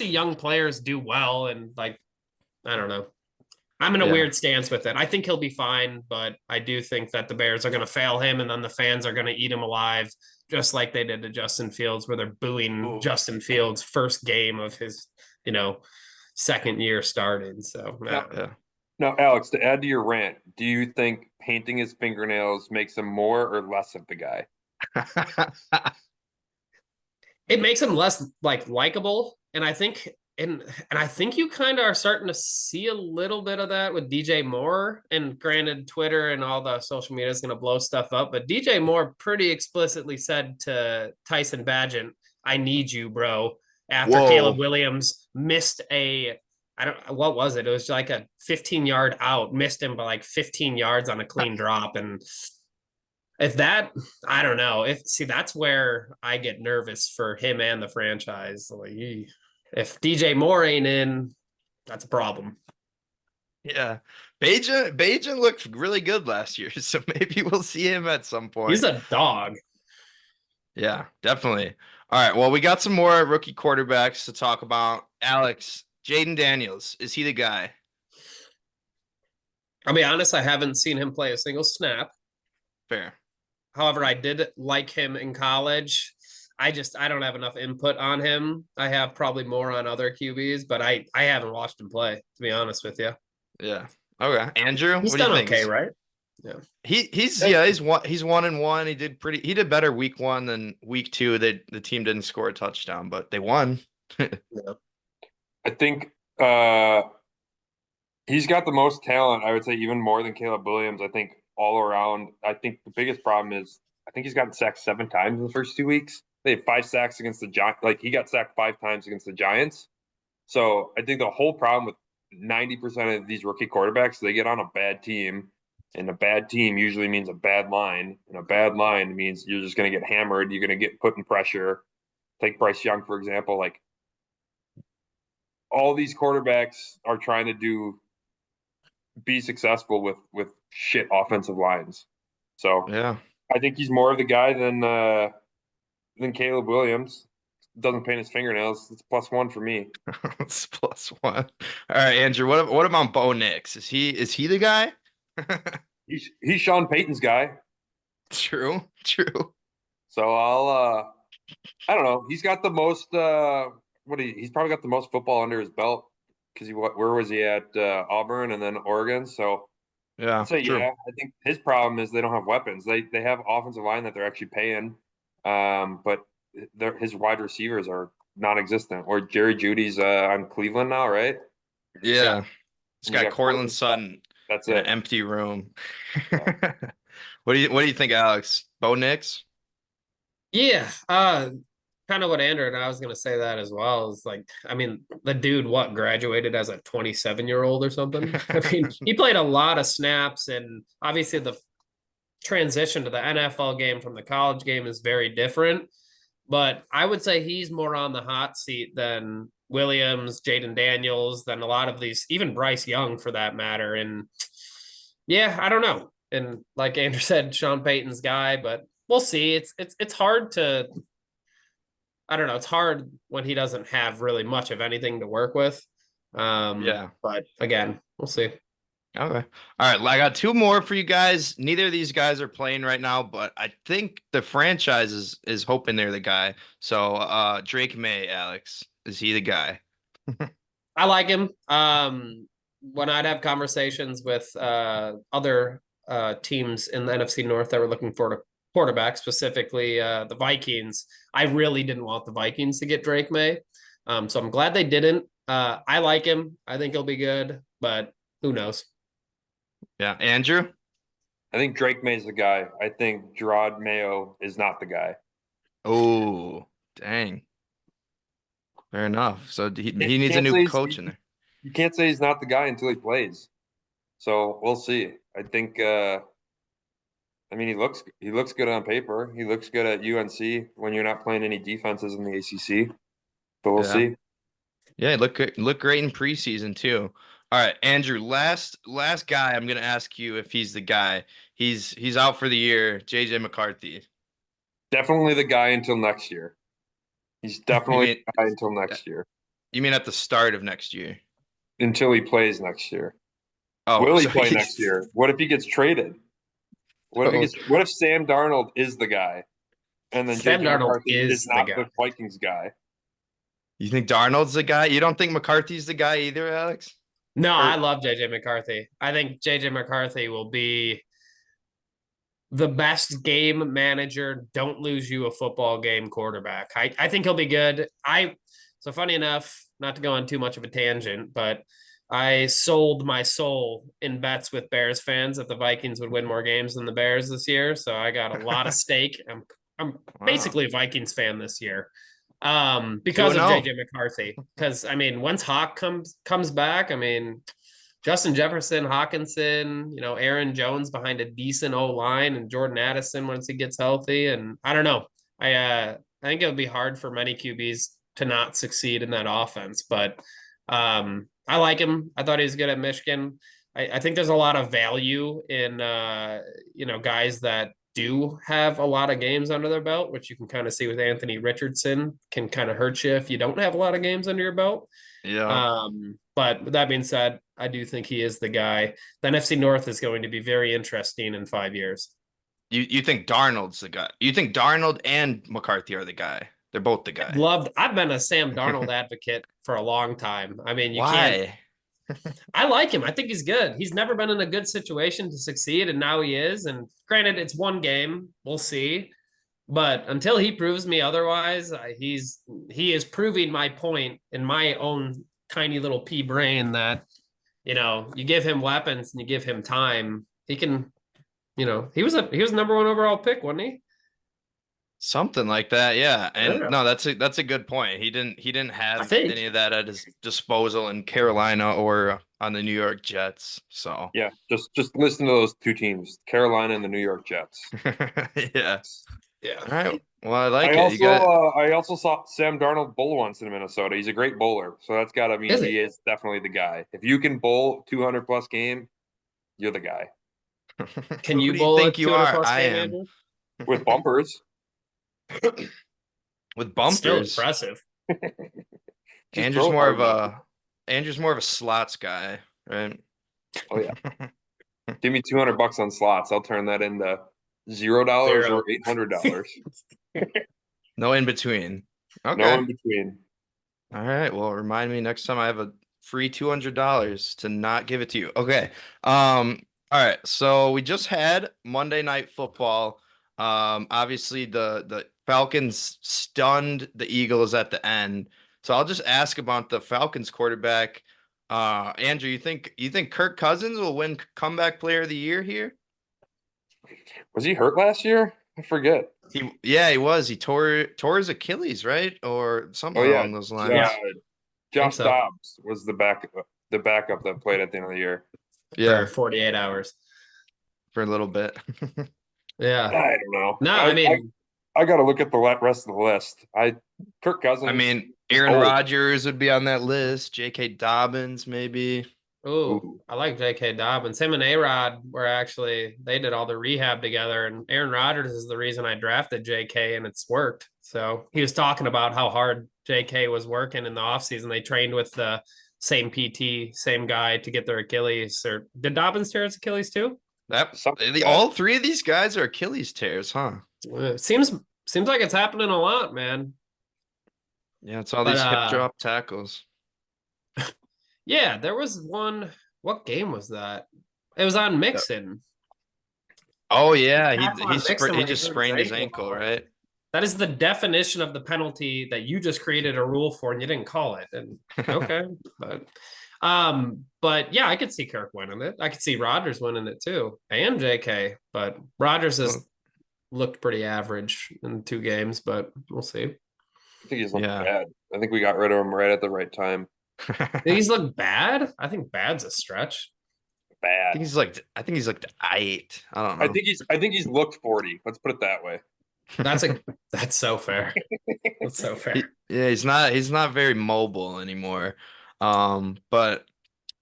young players do well, and like I don't know. I'm in a weird stance with it. I think he'll be fine, but I do think that the Bears are going to fail him, and then the fans are going to eat him alive, just like they did to Justin Fields, where they're booing Justin Fields' first game of his, second year starting. So yeah. Now, Alex, to add to your rant, do you think painting his fingernails makes him more or less of the guy? It makes him less likable, and I think you kind of are starting to see a little bit of that with DJ Moore. And granted, Twitter and all the social media is going to blow stuff up, but DJ Moore pretty explicitly said to Tyson Bagent, "I need you, bro." After Caleb Williams missed what was it? It was like a 15-yard out, missed him by like 15 yards on a clean drop. And I don't know. That's where I get nervous for him and the franchise. Like, if DJ Moore ain't in, that's a problem. Yeah. Bagent looked really good last year, so maybe we'll see him at some point. He's a dog. Yeah, definitely. All right, well, we got some more rookie quarterbacks to talk about. Alex, Jaden Daniels, is he the guy? I'll be honest, I haven't seen him play a single snap. Fair. However, I did like him in college. I don't have enough input on him. I have probably more on other QBs, but I haven't watched him play, to be honest with you. Yeah. Okay. Andrew, he's what do you think? Okay, right? Yeah. He's 1-1. He did better week 1 than week 2. The team didn't score a touchdown, but they won. Yeah. I think he's got the most talent, I would say, even more than Caleb Williams. I think all around, I think the biggest problem is I think he's gotten sacked 7 times in the first 2 weeks. They had 5 sacks against the Giants. Like, he got sacked 5 times against the Giants. So I think the whole problem with 90% of these rookie quarterbacks, they get on a bad team, and a bad team usually means a bad line. And a bad line means you're just going to get hammered. You're going to get put in pressure. Take Bryce Young, for example. Like, all these quarterbacks are trying to be successful with shit offensive lines. So yeah, I think he's more of the guy than Caleb Williams. Doesn't paint his fingernails. It's +1 for me. It's +1. All right, Andrew. What about Bo Nix? Is he the guy? He's Sean Payton's guy. True. So I don't know. He's got the most. He's probably got the most football under his belt because where was he at Auburn and then Oregon? So yeah, I'd say yeah. I think his problem is they don't have weapons. They have offensive line that they're actually paying, but his wide receivers are non-existent. Or Jerry Judy's on Cleveland now, right? Yeah. It's And you got got Cortland Sutton That's in an it. empty room. Yeah. What do you think, Alex? Bo Nix? Yeah, kind of what Andrew and I was gonna say that as well. Is like, I mean, the dude graduated as a 27-year-old or something. I mean, he played a lot of snaps, and obviously the transition to the NFL game from the college game is very different. But I would say he's more on the hot seat than Williams, Jaden Daniels, than a lot of these, even Bryce Young for that matter. And yeah, I don't know. And like Andrew said, Sean Payton's guy, but we'll see. It's hard to, I don't know. It's hard when he doesn't have really much of anything to work with. Yeah. But again, we'll see. Okay. All right. I got two more for you guys. Neither of these guys are playing right now, but I think the franchise is hoping they're the guy. So Drake May, Alex, is he the guy? I like him. When I'd have conversations with other teams in the NFC North that were looking for a quarterback, specifically the Vikings, I really didn't want the Vikings to get Drake May. So I'm glad they didn't. I like him. I think he'll be good, but who knows? Yeah. Andrew? I think Drake May's the guy. I think Gerard Mayo is not the guy. Oh, dang. Fair enough. So he needs a Can't say new he's- coach in there. You can't say he's not the guy until he plays. So we'll see. I think I mean he looks good on paper. He looks good at UNC when you're not playing any defenses in the ACC. But we'll Yeah. see. Yeah, look great in preseason too. All right, Andrew, last guy I'm gonna ask you if he's the guy. He's out for the year, JJ McCarthy. Definitely the guy until next year. He's definitely the guy until next year. You mean at the start of next year? Until he plays next year. Oh, Will he so play he's- next year? What if he gets traded? What if Sam Darnold is the guy? And then Sam JJ Darnold McCarthy is is the not guy. the Vikings guy. You think Darnold's the guy? You don't think McCarthy's the guy either, Alex? No, I love JJ McCarthy. I think JJ McCarthy will be the best game manager, don't lose you a football game quarterback. I think he'll be good. So funny enough, not to go on too much of a tangent, but I sold my soul in bets with Bears fans that the Vikings would win more games than the Bears this year. So I got a lot of stake. I'm basically a Vikings fan this year. Because of 2-0. JJ McCarthy. Because I mean, once Hawk comes back, I mean, Justin Jefferson, Hawkinson, Aaron Jones behind a decent O line, and Jordan Addison once he gets healthy. And I don't know. I think it would be hard for many QBs to not succeed in that offense. But I like him. I thought he was good at Michigan. I think there's a lot of value in guys that do have a lot of games under their belt, which you can kind of see with Anthony Richardson, can kind of hurt you if you don't have a lot of games under your belt. Yeah. But with that being said, I do think he is the guy. The NFC North is going to be very interesting in 5 years. You think Darnold's the guy? You think Darnold and McCarthy are the guy? They're both the guy. I've been a Sam Darnold advocate for a long time. I mean, Why? I like him. I think he's good. He's never been in a good situation to succeed, and now he is. And granted, it's one game. We'll see. But until he proves me otherwise, he is proving my point in my own tiny little pea brain that, you give him weapons and you give him time, he can, he was number one overall pick, wasn't he? Something like that, yeah. And Yeah. no, that's a good point. He didn't have think. any of that at his disposal in Carolina or on the New York Jets. So Yeah, just listen to those two teams, Carolina and the New York Jets. yeah. Yeah. All right. Well, I like I it. I also saw Sam Darnold bowl once in Minnesota. He's a great bowler, so that's got to mean Is he he? is definitely the guy. If you can bowl 200 plus game, you're the guy Can Who you do bowl a think you 200 are? plus I game, am. Andrew? with bumpers. With Still bumpers. impressive. Andrew's more of a slots guy, right? Oh yeah. Give me $200 on slots. I'll turn that into $0 or $800. No in between. Okay. No in between. All right. Well, remind me next time I have a free $200 to not give it to you. Okay. All right. So we just had Monday Night Football. Obviously the Falcons stunned the Eagles at the end. So I'll just ask about the Falcons quarterback. Andrew, you think Kirk Cousins will win comeback player of the year here? Was he hurt last year? I forget. He was. He tore his Achilles, right? Or something Oh yeah, along those lines. Yeah. Josh so. Dobbs was the backup that played at the end of the year. Yeah, For 48 hours. for a little bit. Yeah. I don't know. No, I mean, I got to look at the rest of the list. Kirk Cousins. I mean, Aaron old. Rodgers would be on that list. J.K. Dobbins, maybe. ooh, I like J.K. Dobbins. Him and A-Rod they did all the rehab together, and Aaron Rodgers is the reason I drafted J.K., and it's worked. So he was talking about how hard J.K. was working in the offseason. They trained with the same PT, same guy to get their Achilles. Or did Dobbins tear his Achilles too? All three of these guys are Achilles tears, huh? Seems like it's happening a lot, man. Yeah, it's all these hip drop tackles. Yeah, there was one. What game was that? It was on Mixon. Oh yeah, Mixon he just sprained his ankle, right? That is the definition of the penalty that you just created a rule for and you didn't call it. And okay, but yeah, I could see Kirk winning it. I could see Rodgers winning it too, and JK. But Rodgers has looked pretty average in 2 games, but we'll see. I think he's looked bad. I think we got rid of him right at the right time. He's looked bad. I think bad's a stretch. Bad. I think he's like 8. I don't know. I think he's looked 40. Let's put it that way. That's so fair. That's so fair. He's not very mobile anymore. But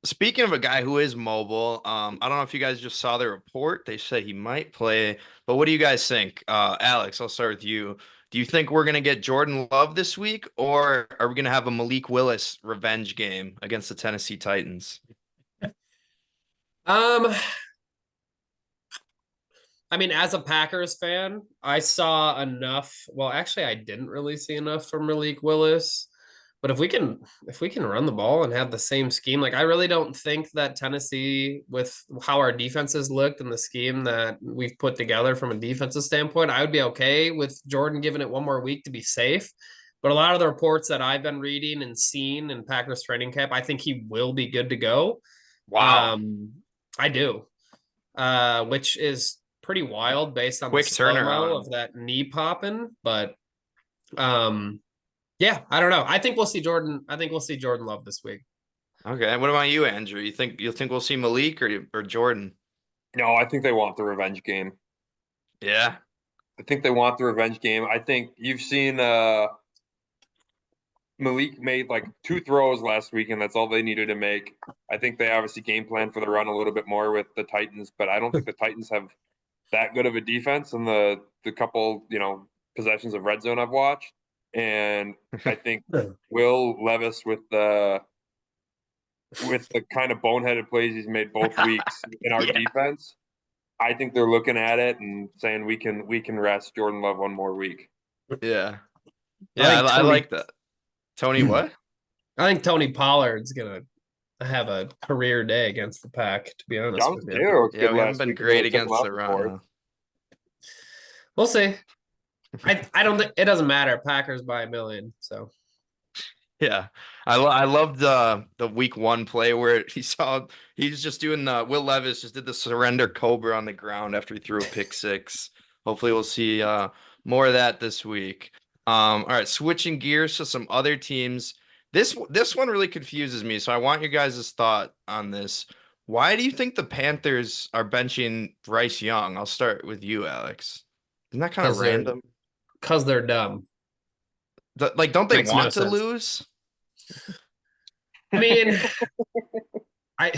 speaking of a guy who is mobile, I don't know if you guys just saw the report. They say he might play, but what do you guys think? Alex, I'll start with you. Do you think we're gonna get Jordan Love this week, or are we gonna have a Malik Willis revenge game against the Tennessee Titans? I mean, as a Packers fan, I saw enough. Well, actually, I didn't really see enough from Malik Willis. But if we can run the ball and have the same scheme, like I really don't think that Tennessee, with how our defenses looked and the scheme that we've put together from a defensive standpoint, I would be okay with Jordan giving it one more week to be safe. But a lot of the reports that I've been reading and seeing in Packers training camp, I think he will be good to go. Wow. I do. Which is pretty wild based on Quick the turnaround turnaround of that knee popping. But yeah, I don't know. I think we'll see Jordan Love this week. Okay. What about you, Andrew? You think we'll see Malik or Jordan? No, I think they want the revenge game. Yeah. I think they want the revenge game. I think you've seen Malik made like 2 throws last week, and that's all they needed to make. I think they obviously game plan for the run a little bit more with the Titans, but I don't think the Titans have that good of a defense in the couple, possessions of red zone I've watched. And I think Will Levis with the kind of boneheaded plays he's made both weeks in our defense, I think they're looking at it and saying we can rest Jordan Love one more week. Yeah. Yeah, I like that. Tony, what? I think Tony Pollard's gonna have a career day against the Pack, to be honest with you. Yeah, we haven't been great against the run. We'll see. I don't think it doesn't matter. Packers by a million. So yeah, I loved the week 1 play where he's just doing Will Levis just did the surrender cobra on the ground after he threw a pick 6. Hopefully we'll see more of that this week. All right, switching gears to some other teams. This one really confuses me, so I want your guys' thought on this. Why do you think the Panthers are benching Bryce Young? I'll start with you, Alex. Isn't that kind of random? Because they're dumb. Don't they want to lose? I mean, I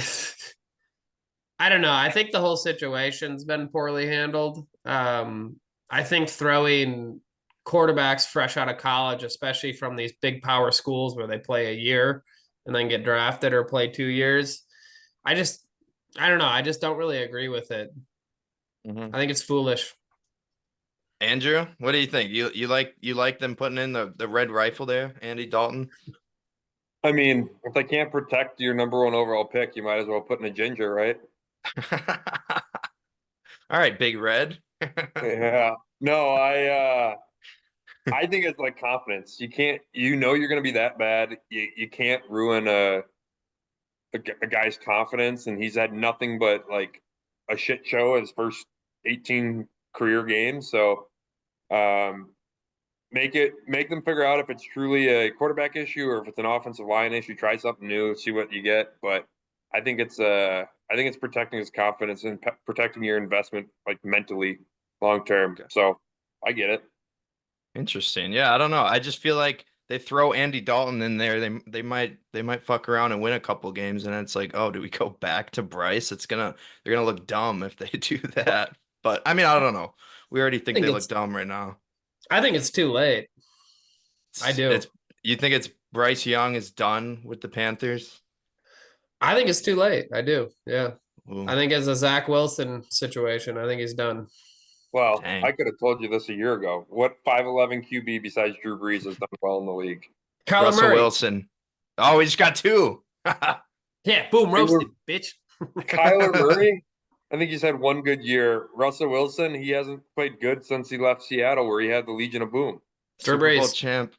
don't know. I think the whole situation's been poorly handled. I think throwing quarterbacks fresh out of college, especially from these big power schools where they play a year and then get drafted or play 2 years, I don't know. I just don't really agree with it. Mm-hmm. I think it's foolish. Andrew, what do you think? You like them putting in the red rifle there, Andy Dalton? I mean, if they can't protect your number 1 overall pick, you might as well put in a ginger, right? All right, Big Red. Yeah. No, I think it's like confidence. You can't, you're going to be that bad. You can't ruin a guy's confidence, and he's had nothing but like a shit show his first 18 career games. So make them figure out if it's truly a quarterback issue or if it's an offensive line issue. Try something new, see what you get. But I think it's protecting his confidence and protecting your investment like mentally long term. Okay. So I get it. Interesting. Yeah, I don't know. I just feel like they throw Andy Dalton in there. They might fuck around and win a couple games, and it's like, oh, do we go back to Bryce? They're gonna look dumb if they do that. But I mean, I don't know. We already think they look dumb right now. I think it's too late. I do. You think it's Bryce Young is done with the Panthers? I think it's too late. I do. Yeah. Ooh. I think it's a Zach Wilson situation. I think he's done. Well, Dang. I could have told you this a year ago. What 5'11" QB besides Drew Brees has done well in the league? Kyler Russell Murray. Wilson. Oh, he just got 2. Yeah, boom, roasted, bitch. Kyler Murray, I think he's had one good year. Russell Wilson, he hasn't played good since he left Seattle, where he had the Legion of Boom. Drew Super Bowl Brees. champ.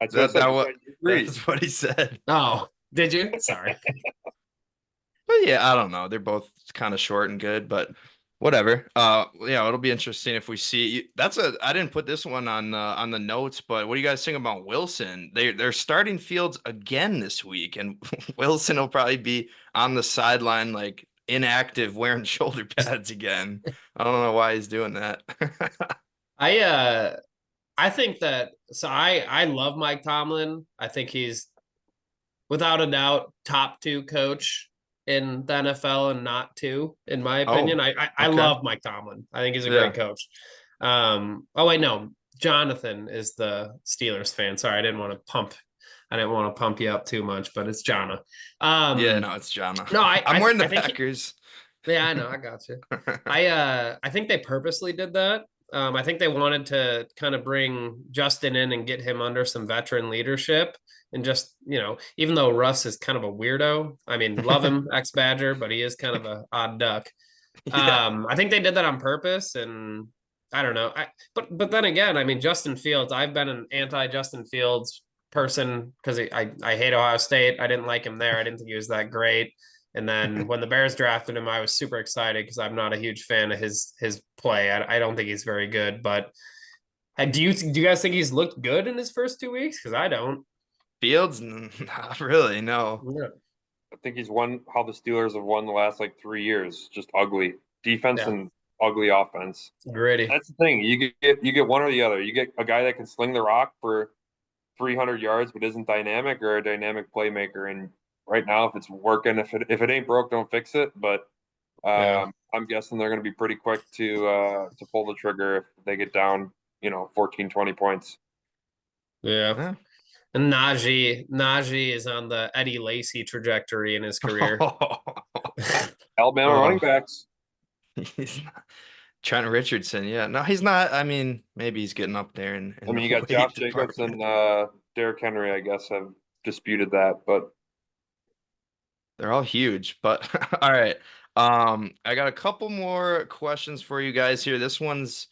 That's what That's what he said. Oh, did you? Sorry. But yeah, I don't know. They're both kind of short and good, but whatever. Yeah, it'll be interesting if we see. I didn't put this one on the notes, but what do you guys think about Wilson? They're starting Fields again this week, and Wilson will probably be on the sideline like inactive, wearing shoulder pads again. I don't know why he's doing that. I think that I love Mike Tomlin. I think he's without a doubt top 2 coach in the NFL and not 2, in my opinion. I love Mike Tomlin. I think he's a great coach. Oh wait, no, Jonathan is the Steelers fan. Sorry, I didn't want to pump you up too much, but it's Jonna. Yeah, no, it's Jonna. No, I'm wearing the Packers. Yeah, I know, I got you. I think they purposely did that. I think they wanted to kind of bring Justin in and get him under some veteran leadership. And just, even though Russ is kind of a weirdo, I mean, love him, ex-Badger, but he is kind of an odd duck. Yeah. I think they did that on purpose, and I don't know. But then again, I mean, Justin Fields, I've been an anti-Justin Fields person because I hate Ohio State. I didn't like him there. I didn't think he was that great. And then when the Bears drafted him, I was super excited because I'm not a huge fan of his play. I don't think he's very good. But do you guys think he's looked good in his first 2 weeks? Because I don't. Fields, not really, no. Yeah. I think he's won how the Steelers have won the last like 3 years. Just ugly defense and ugly offense. Gritty. That's the thing. You get one or the other. You get a guy that can sling the rock for 300 yards but isn't dynamic, or a dynamic playmaker. And right now, if it's working, if it ain't broke, don't fix it. But I'm guessing they're going to be pretty quick to pull the trigger if they get down, 14, 20 points. Yeah. And Najee is on the Eddie Lacy trajectory in his career. Alabama running backs. He's not. Trent Richardson, yeah. No, he's not. I mean, maybe he's getting up there. You got Josh Jacobs and Derrick Henry, I guess, have disputed that, but they're all huge. But all right. I got a couple more questions for you guys here. This is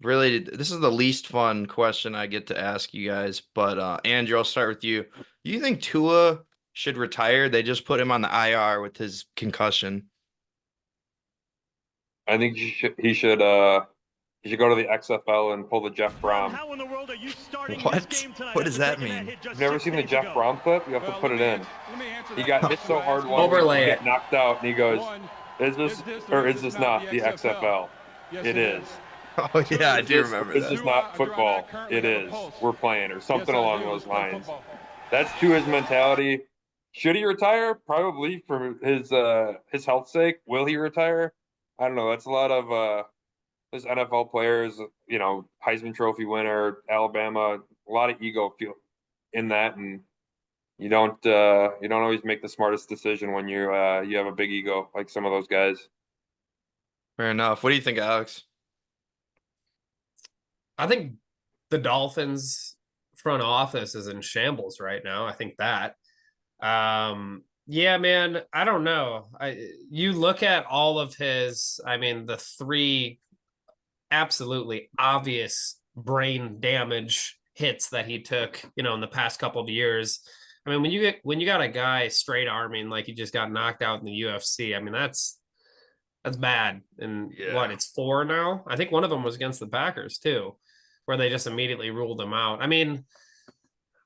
the least fun question I get to ask you guys, but Andrew, I'll start with you. Do you think Tua should retire? They just put him on the IR with his concussion. I think he should go to the XFL and pull the Jeff Brom. How in the world are you starting What? this game tonight? What does that mean? You've never seen the Jeff Brom clip? You have to put it in. He got hit so hard one Overlay week, he it. got knocked out, and he goes, "Is this or is this not the XFL?" It is. Oh yeah, I do remember This that. is not football. It is. We're playing, or something along those lines. That's to his mentality. Should he retire? Probably for his health's sake. Will he retire? I don't know. That's a lot of those NFL players, Heisman Trophy winner, Alabama, a lot of ego feel in that, and you don't always make the smartest decision when you have a big ego like some of those guys. Fair enough. What do you think, Alex? I think the Dolphins front office is in shambles right now. I think that. Yeah, man, I don't know. You look at all of the 3 absolutely obvious brain damage hits that he took, in the past couple of years. I mean, when you got a guy straight arming like he just got knocked out in the UFC, I mean that's bad. And Yeah. it's 4 now. I think one of them was against the Packers too, where they just immediately ruled him out. I mean,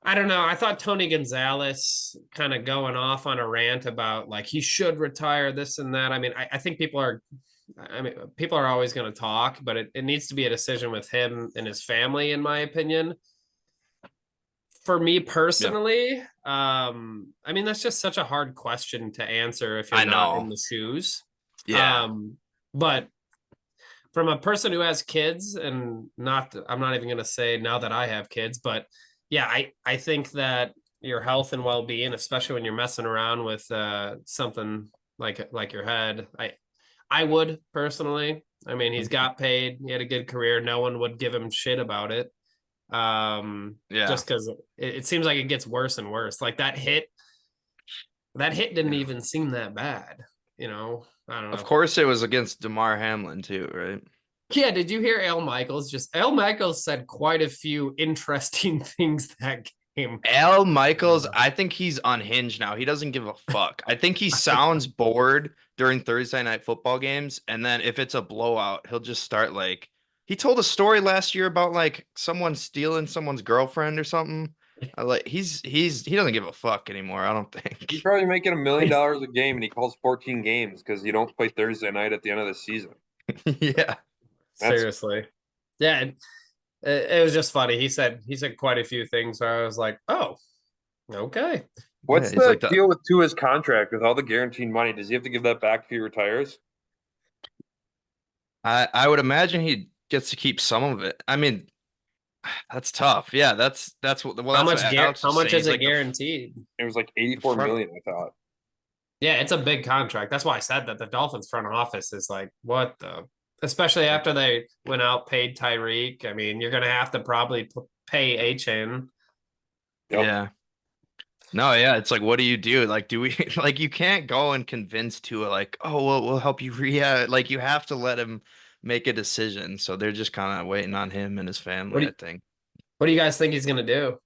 I don't know. I thought Tony Gonzalez kind of going off on a rant about like he should retire this and that. I mean, I think people are always going to talk, but it needs to be a decision with him and his family, in my opinion. For me personally, I mean, that's just such a hard question to answer if you're I not know. in the shoes. Yeah. But from a person who has kids, and I'm not even going to say now that I have kids, but yeah, I think that your health and well-being, especially when you're messing around with something like your head, I would personally. I mean, he's got paid, he had a good career, no one would give him shit about it. Yeah. Just because it seems like it gets worse and worse. Like that hit didn't even seem that bad. I don't know. Of course, it was against DeMar Hamlin too, right? Yeah, did you hear Al Michaels? Al Michaels said quite a few interesting things that game. Al Michaels, I think he's unhinged now. He doesn't give a fuck. I think he sounds bored during Thursday night football games, and then if it's a blowout, he'll just start like he told a story last year about like someone stealing someone's girlfriend or something. He doesn't give a fuck anymore, I don't think. He's probably making $1 million a game, and he calls 14 games because you don't play Thursday night at the end of the season. Yeah. Seriously. Yeah, it was just funny. He said quite a few things where I was like, oh, okay. What's Yeah, the deal with Tua's contract with all the guaranteed money? Does he have to give that back if he retires? I would imagine he gets to keep some of it. I mean, that's tough. Yeah, that's what. Well, How that's much? what Alex How was much saying. is He's it like guaranteed? It was like 84 million, I thought. Yeah, it's a big contract. That's why I said that the Dolphins front office is like, what the? Especially after they went out, paid Tyreek. I mean, you're going to have to probably pay HN. Yep. Yeah. No, yeah, it's like, what do you do? Like, do we like you can't go and convince Tua like, oh, well, we'll help you rehab. Like, you have to let him make a decision. So they're just kind of waiting on him and his family, I think. What do you guys think he's going to do?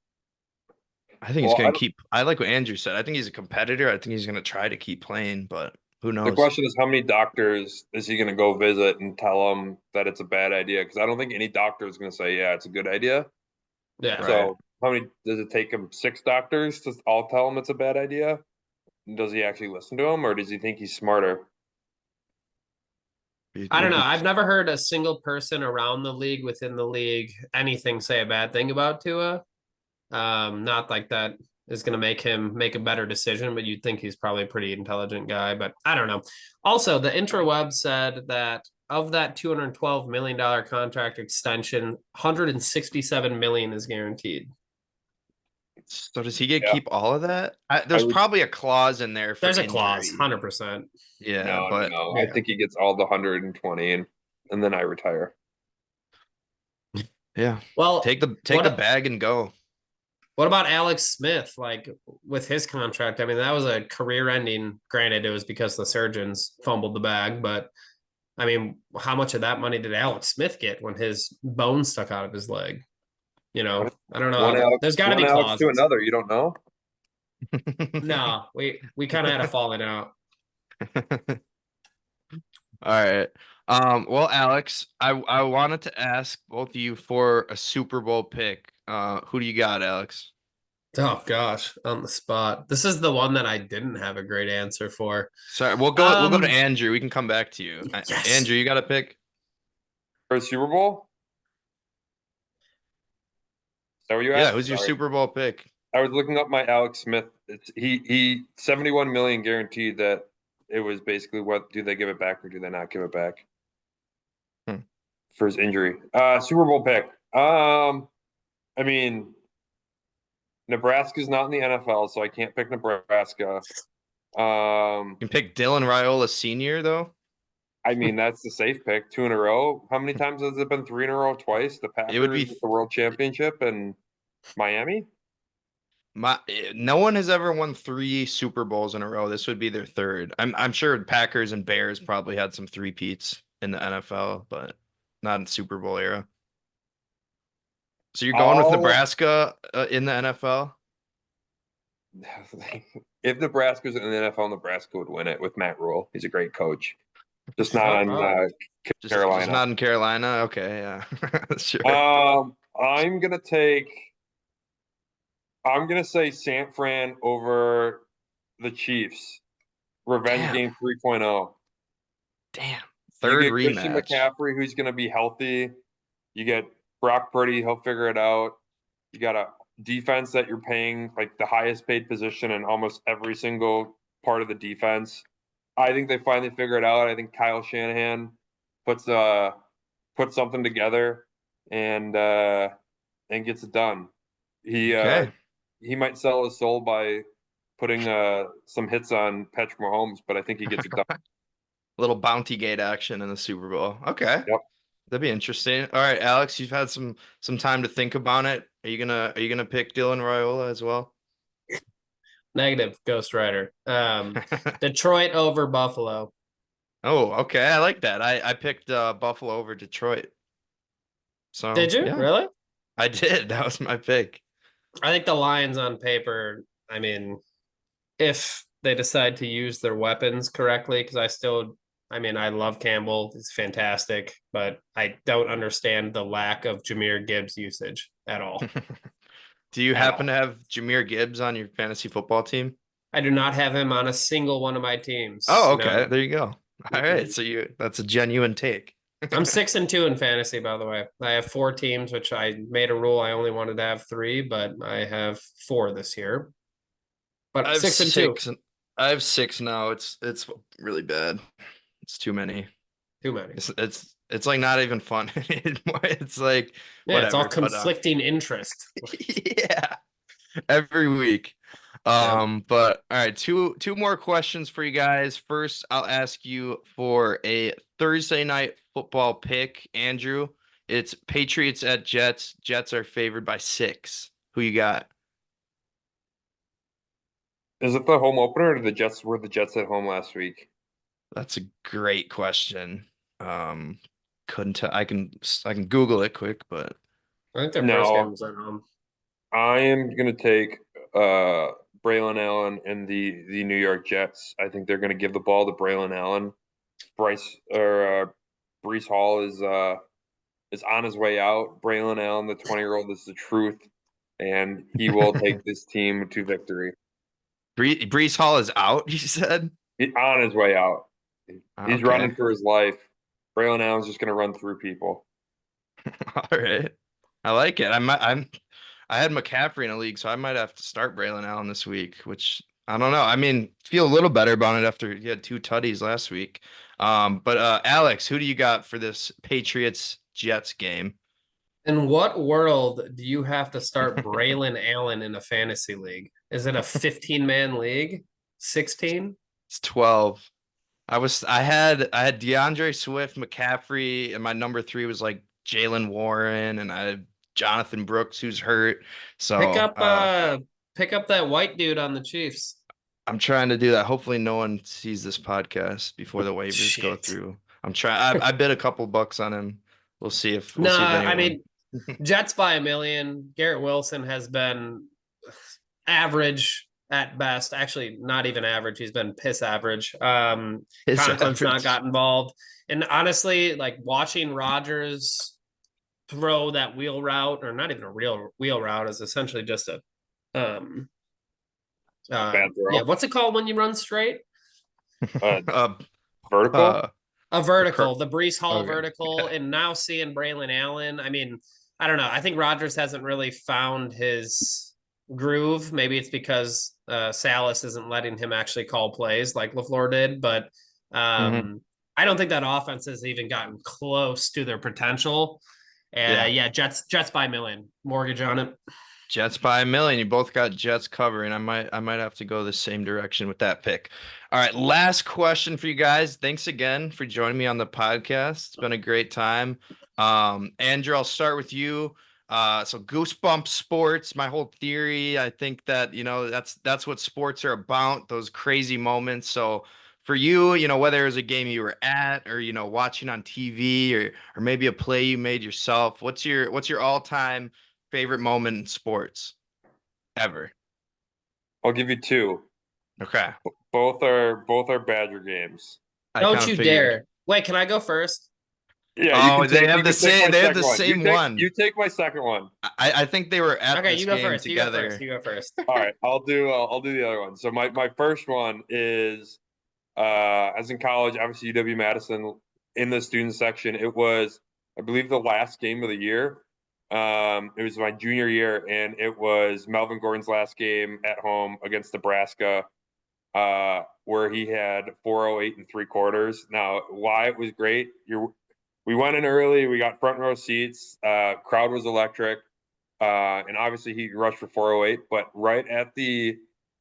I think he's going to keep. I like what Andrew said. I think he's a competitor. I think he's going to try to keep playing, but who knows? The question is, how many doctors is he going to go visit and tell them that it's a bad idea? Because I don't think any doctor is going to say, yeah, it's a good idea. Yeah. So how many does it take him? 6 doctors to all tell him it's a bad idea? Does he actually listen to him, or does he think he's smarter? I don't know. I've never heard a single person around the league, within the league, anything say a bad thing about Tua. Not like that is going to make him make a better decision, but you'd think he's probably a pretty intelligent guy, but I don't know. Also, the interweb said that of that $212 million contract extension, $167 million is guaranteed. So does he get keep all of that? There's probably a clause in there for there's a injury. clause, 100%. Yeah, but no. I think he gets all the 120 and then I retire. Yeah. Well, take the bag and go. What about Alex Smith? Like with his contract, I mean, that was a career ending. Granted, it was because the surgeons fumbled the bag, but I mean, how much of that money did Alex Smith get when his bone stuck out of his leg? I don't know. There's got to be clauses. To another, you don't know? No, we kind of had a falling out. All right. Well, Alex, I wanted to ask both of you for a Super Bowl pick. Who do you got, Alex? Oh gosh, on the spot. This is the one that I didn't have a great answer for. Sorry, we'll go to Andrew. We can come back to you. Yes. Andrew, you got a pick for a Super Bowl? Is that what you asked? Yeah, who's your Super Bowl pick? I was looking up my Alex Smith. He 71 million guaranteed. That it was basically, what do they give it back or do they not give it back for his injury? Super Bowl pick. I mean, Nebraska's not in the NFL, so I can't pick Nebraska. You can pick Dylan Raiola Sr. though. I mean, that's the safe pick. 2 in a row. How many times has it been? 3 in a row? Twice. The Packers, it would be the World Championship, and Miami. No one has ever won 3 Super Bowls in a row. This would be their 3rd. I'm sure Packers and Bears probably had some 3-peats in the NFL, but not in Super Bowl era. So you're going with I'll- Nebraska in the NFL? If Nebraska's in the NFL, Nebraska would win it with Matt Rule. He's a great coach. Just not Fuck on off. Just Carolina. not in Carolina. Okay, yeah, sure. I'm gonna say San Fran over the Chiefs. Revenge Damn. game 3.0. Damn, You third get Christian rematch. McCaffrey, who's gonna be healthy. You get Brock Purdy, he'll figure it out. You got a defense that you're paying like the highest paid position in almost every single part of the defense. I think they finally figure it out. I think Kyle Shanahan puts something together and gets it done. Okay. He might sell his soul by putting some hits on Patrick Mahomes, but I think he gets it done. Little bounty gate action in the Super Bowl. Okay. Yep. That'd be interesting. All right, Alex, you've had some time to think about it. Are you gonna pick Dylan Raiola as well? Negative, Ghost Rider. Detroit over Buffalo. Oh, okay. I like that. I picked Buffalo over Detroit. So Did you? yeah, Really? I did. That was my pick. I think the Lions on paper, I mean, if they decide to use their weapons correctly, because I love Campbell. He's fantastic, but I don't understand the lack of Jahmyr Gibbs usage at all. Do you At happen all. to have Jahmyr Gibbs on your fantasy football team? I do not have him on a single one of my teams. Oh, okay. No. There you go. All right. So that's a genuine take. I'm 6-2 in fantasy, by the way. I have 4 teams, which I made a rule. I only wanted to have 3, but I have 4 this year. But I have 6-2. I have 6 now. It's really bad. It's too many. Too many. It's like not even fun anymore. It's like Yeah, it's all whatever, but, conflicting interest. yeah, every week. But all right, two more questions for you guys. First, I'll ask you for a Thursday night football pick, Andrew. It's Patriots at Jets. Jets are favored by 6. Who you got? Is it the home opener or were the Jets at home last week? That's a great question. Couldn't tell. I can Google it quick, but I think their No. first game was at home. I am gonna take Braylon Allen and the New York Jets. I think they're gonna give the ball to Braylon Allen. Brees Hall is on his way out. Braylon Allen, the 20-year-old, is the truth, and he will take this team to victory. Brees Hall is out. You said On his way out. He's Okay. running for his life. Braylon Allen's just gonna run through people. All right, I like it. I had McCaffrey in a league, so I might have to start Braylon Allen this week, which I don't know. I mean, feel a little better about it after he had 2 tutties last week. But Alex, who do you got for this Patriots Jets game? In what world do you have to start Braylon Allen in a fantasy league? Is it a 15-man league? 16? It's 12. I had DeAndre Swift, McCaffrey, and my number 3 was like Jalen Warren, and I had Jonathan Brooks, who's hurt. So Pick up that white dude on the Chiefs. I'm trying to do that. Hopefully, no one sees this podcast before the waivers go through. I'm trying. I bid a couple bucks on him. We'll see if. I mean, Jets by a million. Garrett Wilson has been average at best. Actually, not even average. He's been piss average. Conklin's not got involved. And honestly, like watching Rodgers throw that wheel route, or not even a real wheel route, is essentially just a Bad throw. yeah. What's it called when you run straight? Vertical. A vertical, the Brees Hall Okay. vertical, and now seeing Braylon Allen. I mean, I don't know. I think Rodgers hasn't really found his groove. Maybe it's because Salas isn't letting him actually call plays like LaFleur did, but I don't think that offense has even gotten close to their potential. Jets by a million. Mortgage on it. Jets by a million. You both got Jets covering. I might have to go the same direction with that pick. All right, last question for you guys. Thanks again for joining me on the podcast. It's been a great time. Andrew, I'll start with you. So Goosebump sports, my whole theory, I think that, that's what sports are about, those crazy moments. So for you, whether it was a game you were at or, watching on TV or maybe a play you made yourself, what's your all-time favorite moment in sports ever? I'll give you two. Okay. Both are Badger games. I Don't kind of you figured. dare. Wait, can I go first? Yeah, Oh, they you have the can take same. my They have the second one. same one. You take my second one. I think they were at Okay, this you go game first. You go first. together. You go first. All right, I'll do the other one. So my first one is as in college, obviously UW Madison in the student section. It was, I believe, the last game of the year. It was my junior year, and it was Melvin Gordon's last game at home against Nebraska, where he had 408 and 3/4. Now, why it was great? We went in early. We got front row seats. Crowd was electric, and obviously he rushed for 408. But right at the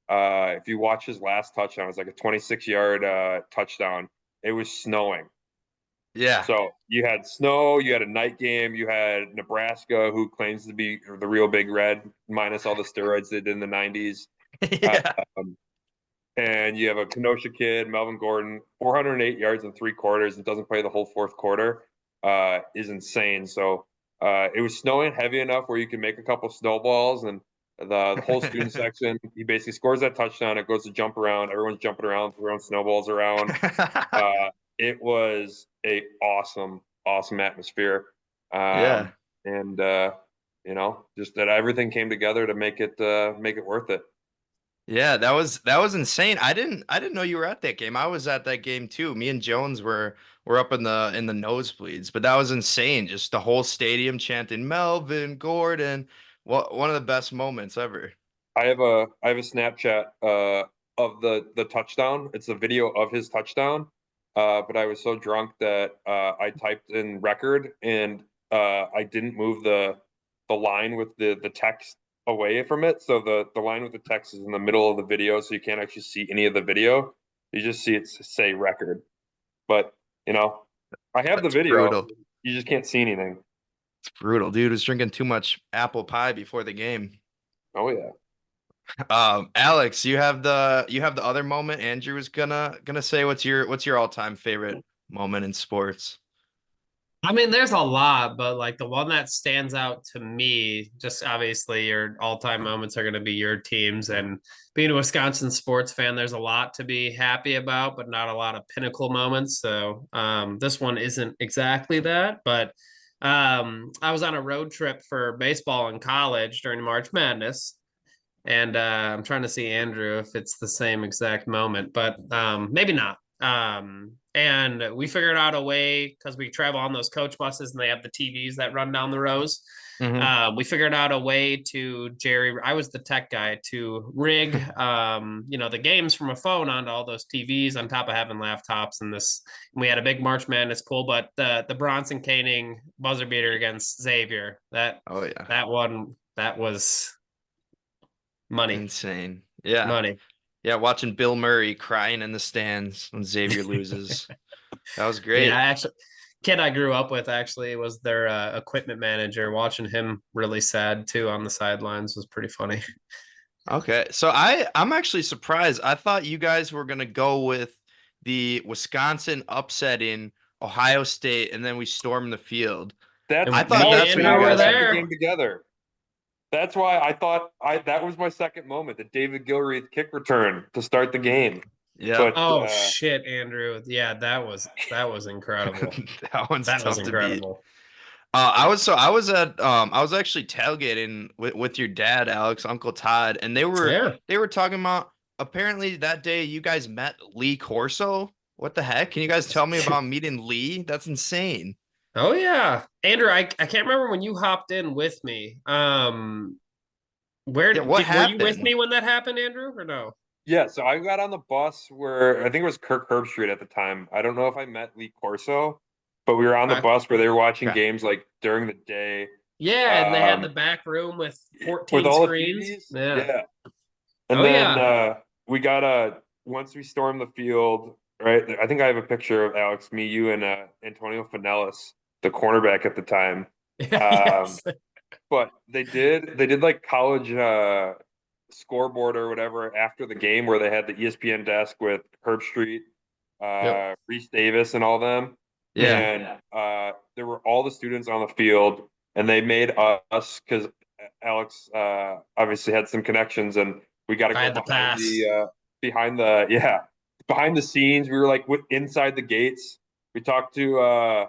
if you watch his last touchdown, it was like a 26-yard touchdown. It was snowing. Yeah. So you had snow, you had a night game, you had Nebraska, who claims to be the real Big Red, minus all the steroids they did in the 90s. Yeah. And you have a Kenosha kid, Melvin Gordon, 408 yards and 3/4, and doesn't play the whole fourth quarter, is insane. So it was snowing heavy enough where you can make a couple snowballs, and the whole student section, he basically scores that touchdown. It goes to jump around. Everyone's jumping around, throwing snowballs around. It was a awesome atmosphere. Yeah. And just that everything came together to make it worth it. Yeah, that was insane. I didn't know you were at that game. I was at that game too. Me and Jones were up in the nosebleeds, but that was insane. Just the whole stadium chanting Melvin Gordon. One of the best moments ever. I have a Snapchat of the touchdown. It's a video of his touchdown. But I was so drunk that I typed in record, and I didn't move the line with the text away from it. So the line with the text is in the middle of the video, so you can't actually see any of the video. You just see it say record. But I have the video. Brutal. You just can't see anything. It's brutal. Dude was drinking too much apple pie before the game. Oh yeah. Alex, you have the other moment. Andrew was gonna say what's your all-time favorite moment in sports? I mean, there's a lot, but like the one that stands out to me, just obviously your all-time moments are going to be your teams. And being a Wisconsin sports fan, there's a lot to be happy about, but not a lot of pinnacle moments. So this one isn't exactly that, but I was on a road trip for baseball in college during March Madness. And I'm trying to see Andrew if it's the same exact moment, but maybe not. And we figured out a way because we travel on those coach buses and they have the TVs that run down the rows. We figured out a way to I was the tech guy, to rig, the games from a phone onto all those TVs on top of having laptops. And we had a big March Madness pool, but the Bronson Koenig buzzer beater against Xavier, that was money. Insane. Yeah. Money. Yeah, watching Bill Murray crying in the stands when Xavier loses. That was great. Yeah, kid I grew up with actually was their equipment manager. Watching him really sad too on the sidelines was pretty funny. Okay, so I'm actually surprised. I thought you guys were gonna go with the Wisconsin upsetting Ohio State, and then we stormed the field. I thought that's what you guys guys had the game together. That's why I thought that was my second moment, the David Gilreath kick return to start the game. Yeah. But, shit, Andrew. Yeah, that was incredible. That one's tough to beat. I was actually tailgating with your dad, Alex, Uncle Todd, and they were talking about, apparently that day you guys met Lee Corso. What the heck? Can you guys tell me about meeting Lee? That's insane. Oh yeah, Andrew. I can't remember when you hopped in with me. Were you with me when that happened, Andrew, or no? Yeah, so I got on the bus where I think it was Kirk Herbstreit at the time. I don't know if I met Lee Corso, but we were on the bus where they were watching games like during the day. Yeah, and they had the back room with 14 with all screens. The TVs. Yeah. And we got once we stormed the field, right? I think I have a picture of Alex, me, you, and Antonio Finellis, the cornerback at the time. Yes. But they did like college scoreboard or whatever after the game, where they had the ESPN desk with Herbstreit, Reese Davis, and all them. Yeah. And there were all the students on the field, and they made us, because Alex obviously had some connections, and we got to go behind the scenes. We were like inside the gates. We talked to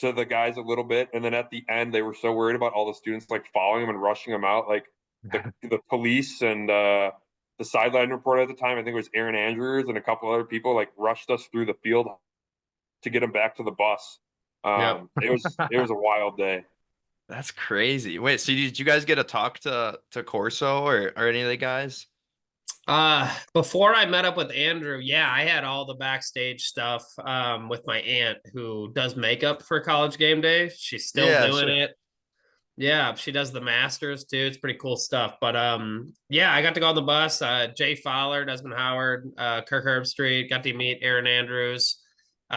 the guys a little bit, and then at the end, they were so worried about all the students like following them and rushing them out, like the police and the sideline reporter at the time, I think it was Aaron Andrews and a couple other people, like rushed us through the field to get them back to the bus. It was a wild day. That's crazy. Wait, so did you guys get to talk to Corso or any of the guys? Before I met up with Andrew, yeah, I had all the backstage stuff with my aunt who does makeup for College Game Day. She's still doing it. Yeah, she does the masters too. It's pretty cool stuff. But yeah, I got to go on the bus. Jay Fowler, Desmond Howard, Kirk Herbstreit, got to meet Aaron Andrews. But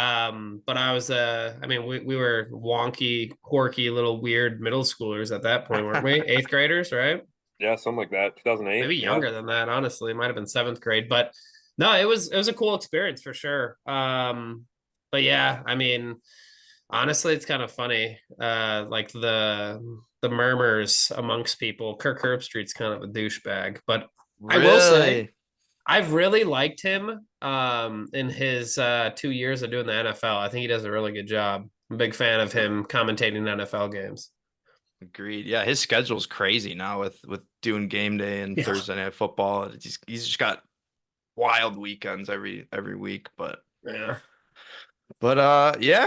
I was I mean, we were wonky, quirky, little weird middle schoolers at that point, weren't we? 8th graders, right? Yeah, something like that. 2008. Maybe younger than that, honestly. It might have been 7th grade. But no, it was a cool experience for sure. But yeah, I mean, honestly, it's kind of funny. Like the murmurs amongst people. Kirk Herbstreit's kind of a douchebag, but Really? I will say I've really liked him in his 2 years of doing the NFL. I think he does a really good job. I'm a big fan of him commentating NFL games. Agreed. Yeah, his schedule's crazy now with doing game day and Thursday night football. He's just got wild weekends every week. But yeah,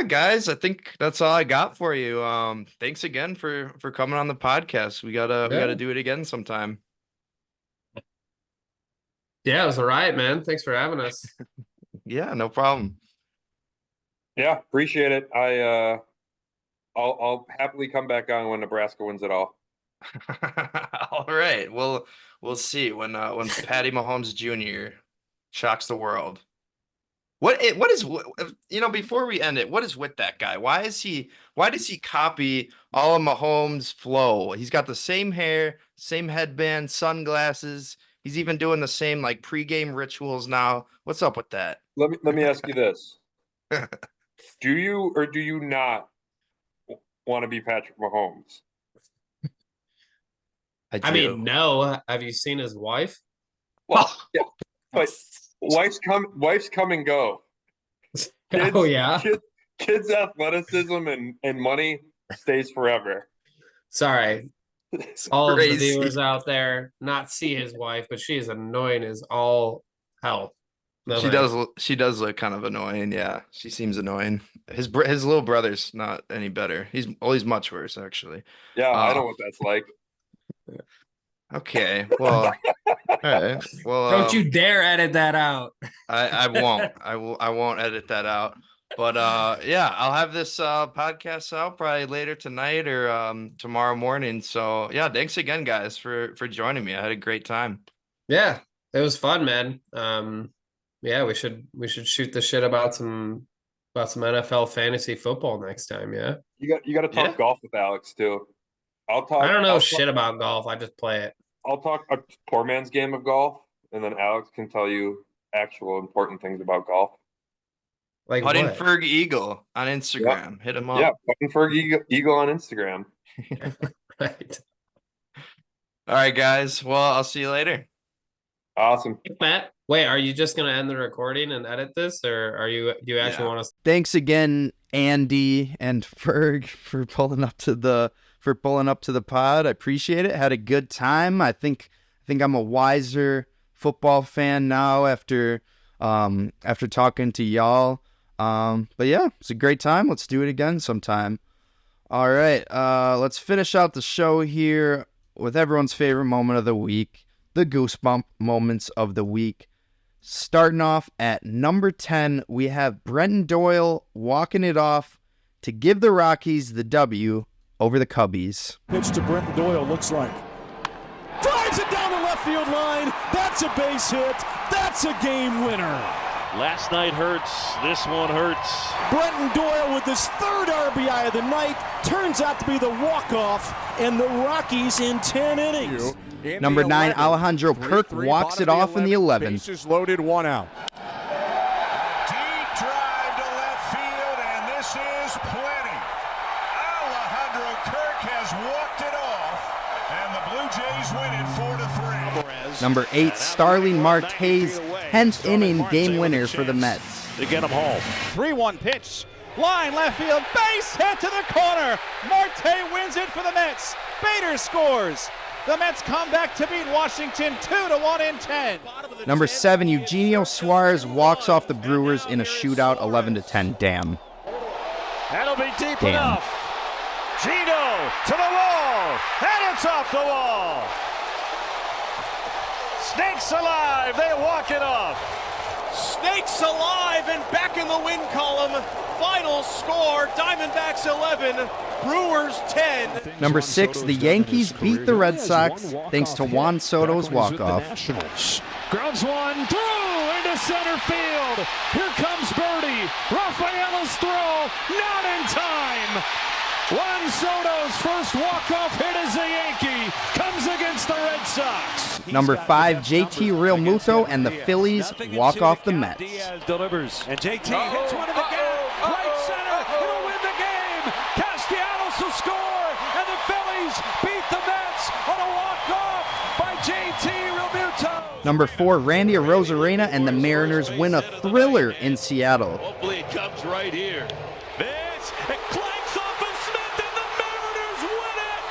guys, I think that's all I got for you. Thanks again for coming on the podcast. We gotta do it again sometime. Yeah, it was all right, man. Thanks for having us. Yeah, no problem. Yeah, appreciate it. I'll happily come back on when Nebraska wins it all. All right. We'll see when Patty Mahomes Jr. shocks the world. What is before we end it, what is with that guy? Why does he copy all of Mahomes' flow? He's got the same hair, same headband, sunglasses. He's even doing the same like pregame rituals now. What's up with that? Let me ask you this. Do you or do you not want to be Patrick Mahomes? I mean, no. Have you seen his wife? Well, yeah, but wife's come and go. Kids, kids' athleticism and money stays forever. Sorry. All of the viewers out there not see his wife, but she is annoying as all hell. No, she does look kind of annoying. Yeah, she seems annoying. His little brother's not any better. He's much worse actually. Yeah, I know what that's like. Okay, well, all right. Well, don't you dare edit that out. I won't. I won't edit that out. But yeah, I'll have this podcast out probably later tonight or tomorrow morning. So yeah, thanks again, guys, for joining me. I had a great time. Yeah, it was fun, man. Yeah, we should shoot the shit about some NFL fantasy football next time. Yeah, you got to talk golf with Alex too. I don't know shit about golf. I just play it. I'll talk a poor man's game of golf, and then Alex can tell you actual important things about golf. Like Putting Ferg Eagle on Instagram. Yep. Hit him up. Yeah, Putting Ferg Eagle on Instagram. Right. All right, guys. Well, I'll see you later. Awesome. Hey, Matt, wait, are you just going to end the recording and edit this, or do you actually want to? Thanks again, Andy and Ferg, for pulling up to the pod. I appreciate it. Had a good time. I think I'm a wiser football fan now after talking to y'all. But yeah, it's a great time. Let's do it again sometime. All right. Let's finish out the show here with everyone's favorite moment of the week, the Goosebump moments of the week. Starting off at number 10, we have Brenton Doyle walking it off to give the Rockies the W over the Cubbies. Pitch to Brenton Doyle, looks like. Drives it down the left field line. That's a base hit. That's a game winner. Last night hurts. This one hurts. Brenton Doyle with his third RBI of the night turns out to be the walk-off, and the Rockies in 10 innings. Number 9, Alejandro Kirk walks it off in the 11th. Bases loaded, 1 out. Deep drive to left field, and this is plenty. Alejandro Kirk has walked it off And the Blue Jays win it 4-3. Number 8, Starling Marte's 10th inning game winner for the Mets. To get him home. 3-1 pitch. Line left field. Base hit to the corner. Marte wins it for the Mets. Bader scores. The Mets come back to beat Washington 2-1 in 10. Number 7, Eugenio Suarez walks off the Brewers in a shootout 11-10. Damn. That'll be deep enough. Gino to the wall. And it's off the wall. Snakes alive. They walk it off. Snakes alive and back in the win column. Final score, Diamondbacks 11, Brewers 10. Number 6, the Yankees beat the Red Sox thanks to Juan Soto's walk-off. Grounds one through into center field. Here comes Birdie. Rafaela's throw, not in time. Juan Soto's first walk-off hit as a Yankee comes against the Red Sox. Number 5, JT Realmuto and the Phillies walk off the Mets. Delivers. And JT hits one in the gap. Right center. It'll win the game. Castellanos will score. And the Phillies beat the Mets on a walk-off by JT Realmuto. Number 4, Randy Arozarena and the Mariners win a thriller in Seattle. Hopefully it comes right here. This, it clanks off of Smith and the Mariners win it.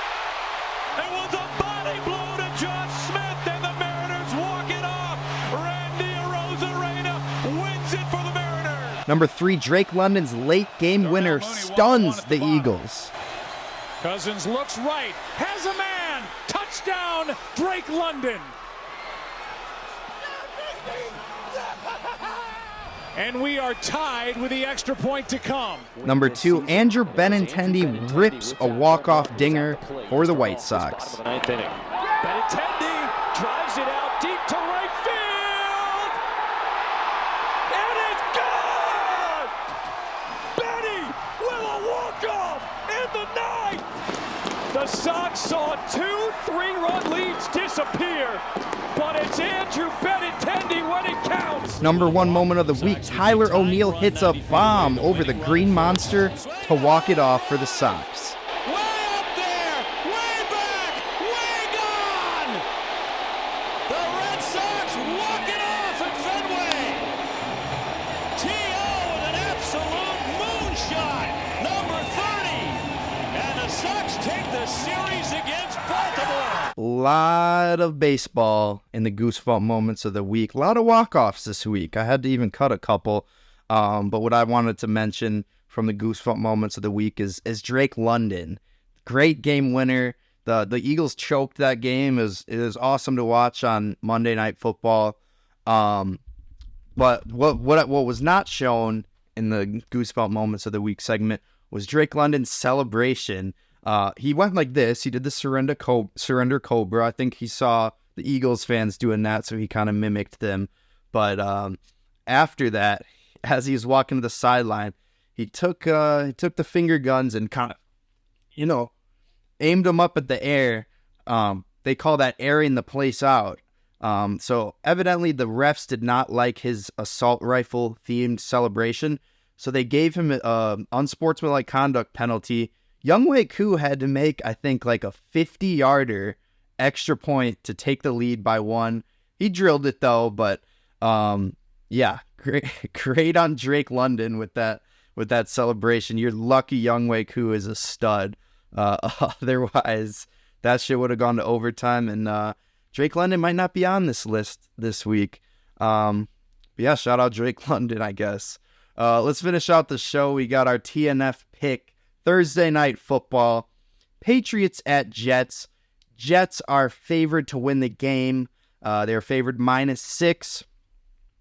It was a body blow to Josh Smith and the Mariners walk it off. Randy Arozarena wins it for the Mariners. Number 3, Drake London's late game winner stuns the Eagles. Cousins looks right, has a man, touchdown, Drake London. And we are tied with the extra point to come. Number 2, Andrew Benintendi rips a walk-off dinger for the White Sox. Benintendi drives it out deep to right field. And it's gone! Benny with a walk-off in the ninth. The Sox saw 2 3-run leads disappear. But it's Andrew Benintendi when it counts. Number 1 moment of the week, Tyler O'Neill hits a bomb over the Green Monster to walk it off for the Sox. Way up there, way back, way gone. The Red Sox walk it off at Fenway. T.O. with an absolute moonshot, number 30. And the Sox take the series against Baltimore. Lot of baseball in the Goosebump moments of the week. A lot of walk-offs this week. I had to even cut a couple. But what I wanted to mention from the Goosebump moments of the week is Drake London. Great game winner. The Eagles choked that game. It was awesome to watch on Monday Night Football. But what was not shown in the Goosebump moments of the week segment was Drake London's celebration. He went like this. He did the surrender cobra. I think he saw the Eagles fans doing that, so he kind of mimicked them. But after that, as he was walking to the sideline, he took the finger guns and kind of, aimed them up at the air. They call that airing the place out. So evidently the refs did not like his assault rifle themed celebration, so they gave him an unsportsmanlike conduct penalty. Younghoe Koo had to make, I think, like a 50-yarder extra point to take the lead by 1. He drilled it, though, but yeah, great on Drake London with that celebration. You're lucky Younghoe Koo is a stud. Otherwise, that shit would have gone to overtime, and Drake London might not be on this list this week. Yeah, shout out Drake London, I guess. Let's finish out the show. We got our TNF pick. Thursday night football, Patriots at Jets. Jets are favored to win the game. They're favored -6.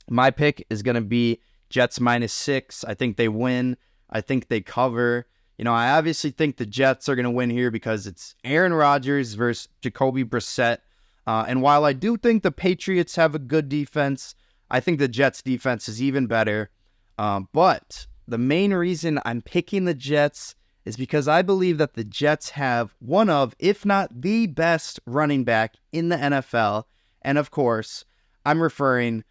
My pick is going to be Jets -6. I think they win. I think they cover. I obviously think the Jets are going to win here because it's Aaron Rodgers versus Jacoby Brissett. And while I do think the Patriots have a good defense, I think the Jets defense is even better. But the main reason I'm picking the Jets is because I believe that the Jets have one of, if not the best running back in the NFL. And of course, I'm referring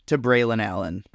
to Braylon Allen.